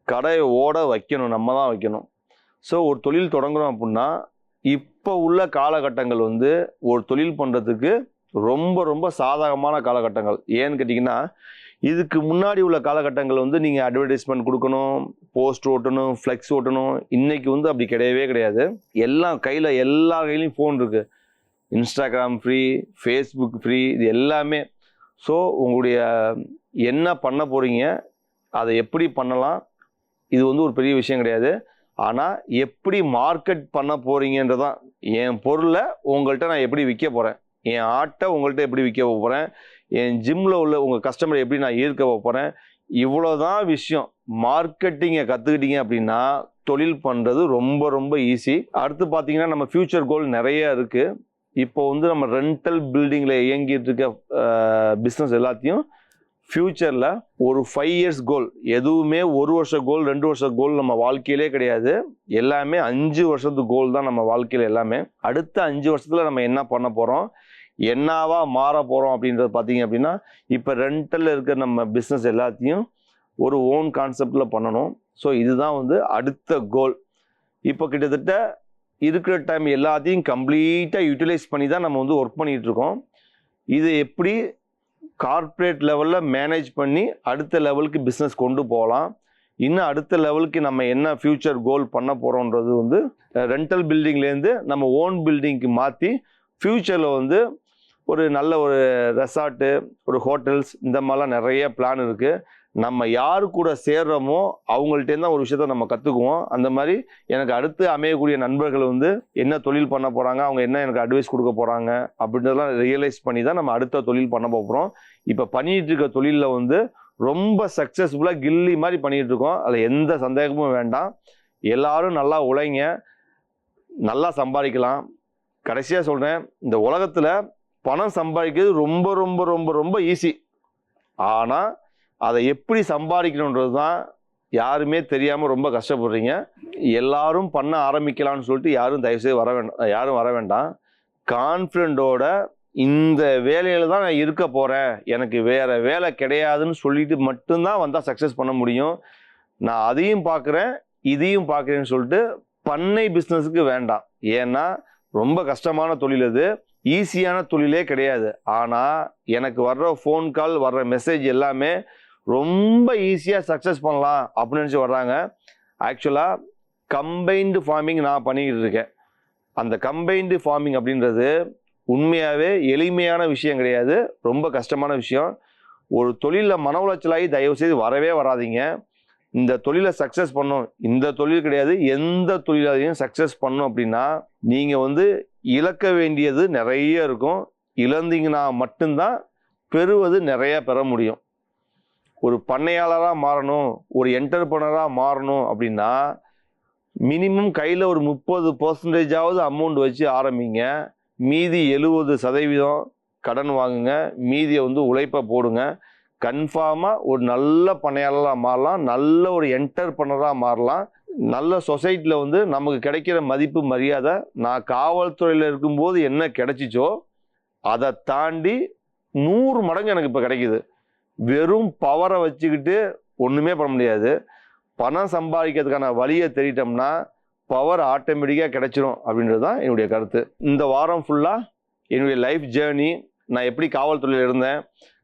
கடையை ஓட வைக்கணும், நம்ம தான் வைக்கணும். ஸோ ஒரு தொழில் தொடங்குறோம் அப்படின்னா, இப்போ உள்ள காலகட்டங்கள் வந்து ஒரு தொழில் பண்ணுறதுக்கு ரொம்ப ரொம்ப சாதகமான காலகட்டங்கள். ஏன்னு கேட்டிங்கன்னா, இதுக்கு முன்னாடி உள்ள காலகட்டங்கள் வந்து நீங்கள் அட்வர்டைஸ்மெண்ட் கொடுக்கணும், போஸ்ட் ஓட்டணும், ஃப்ளெக்ஸ் ஓட்டணும். இன்றைக்கி வந்து அப்படி கிடையவே கிடையாது. எல்லாம் கையில், எல்லா கையிலையும் ஃபோன் இருக்குது. இன்ஸ்டாகிராம் ஃப்ரீ, ஃபேஸ்புக் ஃப்ரீ, இது எல்லாமே. ஸோ உங்களுடைய என்ன பண்ண போகிறீங்க, அதை எப்படி பண்ணலாம், இது வந்து ஒரு பெரிய விஷயம் கிடையாது. ஆனால் எப்படி மார்க்கெட் பண்ண போகிறீங்கன்றதான். என் பொருளை உங்கள்கிட்ட நான் எப்படி விற்க போகிறேன், என் ஆட்டை உங்கள்கிட்ட எப்படி விற்க போகிறேன், என் ஜிம்மில் உள்ள உங்கள் கஸ்டமரை எப்படி நான் ஈர்க்க போகிறேன், இவ்வளோதான் விஷயம். மார்க்கெட்டிங்கை கற்றுக்கிட்டீங்க அப்படின்னா தொழில் பண்ணுறது ரொம்ப ரொம்ப ஈஸி. அடுத்து பார்த்தீங்கன்னா, நம்ம ஃப்யூச்சர் கோல் நிறைய இருக்குது. இப்போ வந்து நம்ம ரெண்டல் பில்டிங்கில் இயங்கிட்டு இருக்க பிஸ்னஸ் எல்லாத்தையும் ஃப்யூச்சரில் ஒரு 5 இயர்ஸ் கோல், எதுவுமே 1 வருஷ கோல் 2 வருஷ கோல் நம்ம வாழ்க்கையிலே கிடையாது. எல்லாமே 5 வருஷத்துக்கு கோல் தான் நம்ம வாழ்க்கையில் எல்லாமே. அடுத்த 5 வருஷத்தில் நம்ம என்ன பண்ண போகிறோம், என்னவா மாற போகிறோம் அப்படின்றது பார்த்தீங்க அப்படின்னா, இப்போ ரெண்டலில் இருக்கிற நம்ம பிஸ்னஸ் எல்லாத்தையும் ஒரு ஓன் கான்செப்டில் பண்ணணும். ஸோ இதுதான் வந்து அடுத்த கோல். இப்போ கிட்டத்தட்ட இருக்கிற டைம் எல்லாத்தையும் கம்ப்ளீட்டாக யூட்டிலைஸ் பண்ணி தான் நம்ம வந்து ஒர்க் பண்ணிகிட்டு இருக்கோம். இது எப்படி கார்ப்பரேட் லெவலில் மேனேஜ் பண்ணி அடுத்த லெவலுக்கு பிஸ்னஸ் கொண்டு போகலாம், இன்னும் அடுத்த லெவலுக்கு நம்ம என்ன ஃப்யூச்சர் கோல் பண்ண போகிறோன்றது வந்து ரெண்டல் பில்டிங்லேருந்து நம்ம ஓன் பில்டிங்க்கு மாற்றி ஃப்யூச்சரில் வந்து ஒரு நல்ல ஒரு ரெசார்ட்டு, ஒரு ஹோட்டல்ஸ், இந்த மாதிரிலாம் நிறைய பிளான் இருக்குது. நம்ம யாரு கூட சேர்றோமோ அவங்கள்ட்டேருந்து தான் ஒரு விஷயத்த நம்ம கற்றுக்குவோம். அந்த மாதிரி எனக்கு அடுத்து அமையக்கூடிய நண்பர்கள் வந்து என்ன தொழில் பண்ண போகிறாங்க, அவங்க என்ன எனக்கு அட்வைஸ் கொடுக்க போகிறாங்க அப்படின்றதெல்லாம் ரியலைஸ் பண்ணி தான் நம்ம அடுத்த தொழில் பண்ண போகிறோம். இப்போ பண்ணிகிட்டு இருக்க தொழிலில் வந்து ரொம்ப சக்ஸஸ்ஃபுல்லாக கில்லி மாதிரி பண்ணிகிட்டு இருக்கோம். அதில் எந்த சந்தேகமும் வேண்டாம். எல்லாரும் நல்லா உழைங்க, நல்லா சம்பாதிக்கலாம். கடைசியாக சொல்கிறேன், இந்த உலகத்தில் பணம் சம்பாதிக்கிறது ரொம்ப ரொம்ப ரொம்ப ரொம்ப ஈஸி. ஆனால் அதை எப்படி சம்பாதிக்கணுன்றது தான் யாருமே தெரியாமல் ரொம்ப கஷ்டப்படுறீங்க. எல்லாரும் பண்ண ஆரம்பிக்கலாம்னு சொல்லிட்டு யாரும் தயவுசெய்து யாரும் வர வேண்டாம். கான்ஃபிடென்ட்டோட இந்த வேலையில் தான் நான் இருக்க போகிறேன், எனக்கு வேறு வேலை கிடையாதுன்னு சொல்லிட்டு மட்டும்தான் வந்தால் சக்ஸஸ் பண்ண முடியும். நான் அதையும் பார்க்குறேன், இதையும் பார்க்குறேன்னு சொல்லிட்டு பண்ணை பிஸ்னஸுக்கு வேண்டாம். ஏன்னா ரொம்ப கஷ்டமான தொழில் அது, ஈஸியான தொழிலே கிடையாது. ஆனால் எனக்கு வர்ற ஃபோன் கால், வர்ற மெசேஜ் எல்லாமே ரொம்ப ஈஸியாக சக்ஸஸ் பண்ணலாம் அப்படின்னு நினச்சி வர்றாங்க. ஆக்சுவலாக கம்பைன்டு ஃபார்மிங் நான் பண்ணிக்கிட்டு இருக்கேன். அந்த கம்பைன்டு ஃபார்மிங் அப்படின்றது உண்மையாகவே எளிமையான விஷயம் கிடையாது, ரொம்ப கஷ்டமான விஷயம். ஒரு தொழிலில் மன உளைச்சலாகி தயவுசெய்து வரவே வராதிங்க. இந்த தொழிலை சக்ஸஸ் பண்ணணும், இந்த தொழில் கிடையாது, எந்த தொழிலையும் சக்ஸஸ் பண்ணணும் அப்படின்னா நீங்கள் வந்து இழக்க வேண்டியது நிறைய இருக்கும். இழந்தீங்கன்னா மட்டும்தான் பெறுவது நிறைய பெற முடியும். ஒரு பண்ணையாளராக மாறணும், ஒரு என்டர்பிரனராக மாறணும் அப்படின்னா மினிமம் கையில் ஒரு 30% அமௌண்ட் வச்சு ஆரம்பிங்க. மீதி 70% கடன் வாங்குங்க, மீதியை வந்து உழைப்பை போடுங்க. கன்ஃபார்மாக ஒரு நல்ல பண்ணையாளராக மாறலாம், நல்ல ஒரு என்டர்பிரனராக மாறலாம். நல்ல சொசைட்டியில் வந்து நமக்கு கிடைக்கிற மதிப்பு மரியாதை நான் காவல்துறையில் இருக்கும்போது என்ன கிடைச்சிச்சோ அதை தாண்டி 100 மடங்கு எனக்கு இப்போ கிடைக்குது. வெறும் பவரை வச்சுக்கிட்டு ஒன்றுமே பண்ண முடியாது. பணம் சம்பாதிக்கிறதுக்கான வழியை தெரியிட்டோம்னா பவர் ஆட்டோமேட்டிக்காக கிடைச்சிரும் அப்படின்றது தான் என்னுடைய கருத்து. இந்த வாரம் ஃபுல்லாக என்னுடைய லைஃப் ஜேர்னி, நான் எப்படி காவல்துறையில் இருந்தேன்,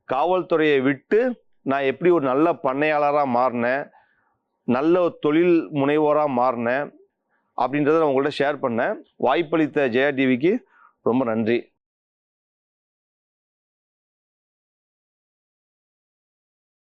காவல்துறையை விட்டு நான் எப்படி ஒரு நல்ல பண்ணையாளராக மாறினேன், நல்ல தொழில் முனைவோராக மாறினேன் அப்படின்றத நான் உங்கள்கிட்ட ஷேர் பண்ணேன். வாய்ப்பளித்த ஜெயா டிவிக்கு ரொம்ப நன்றி.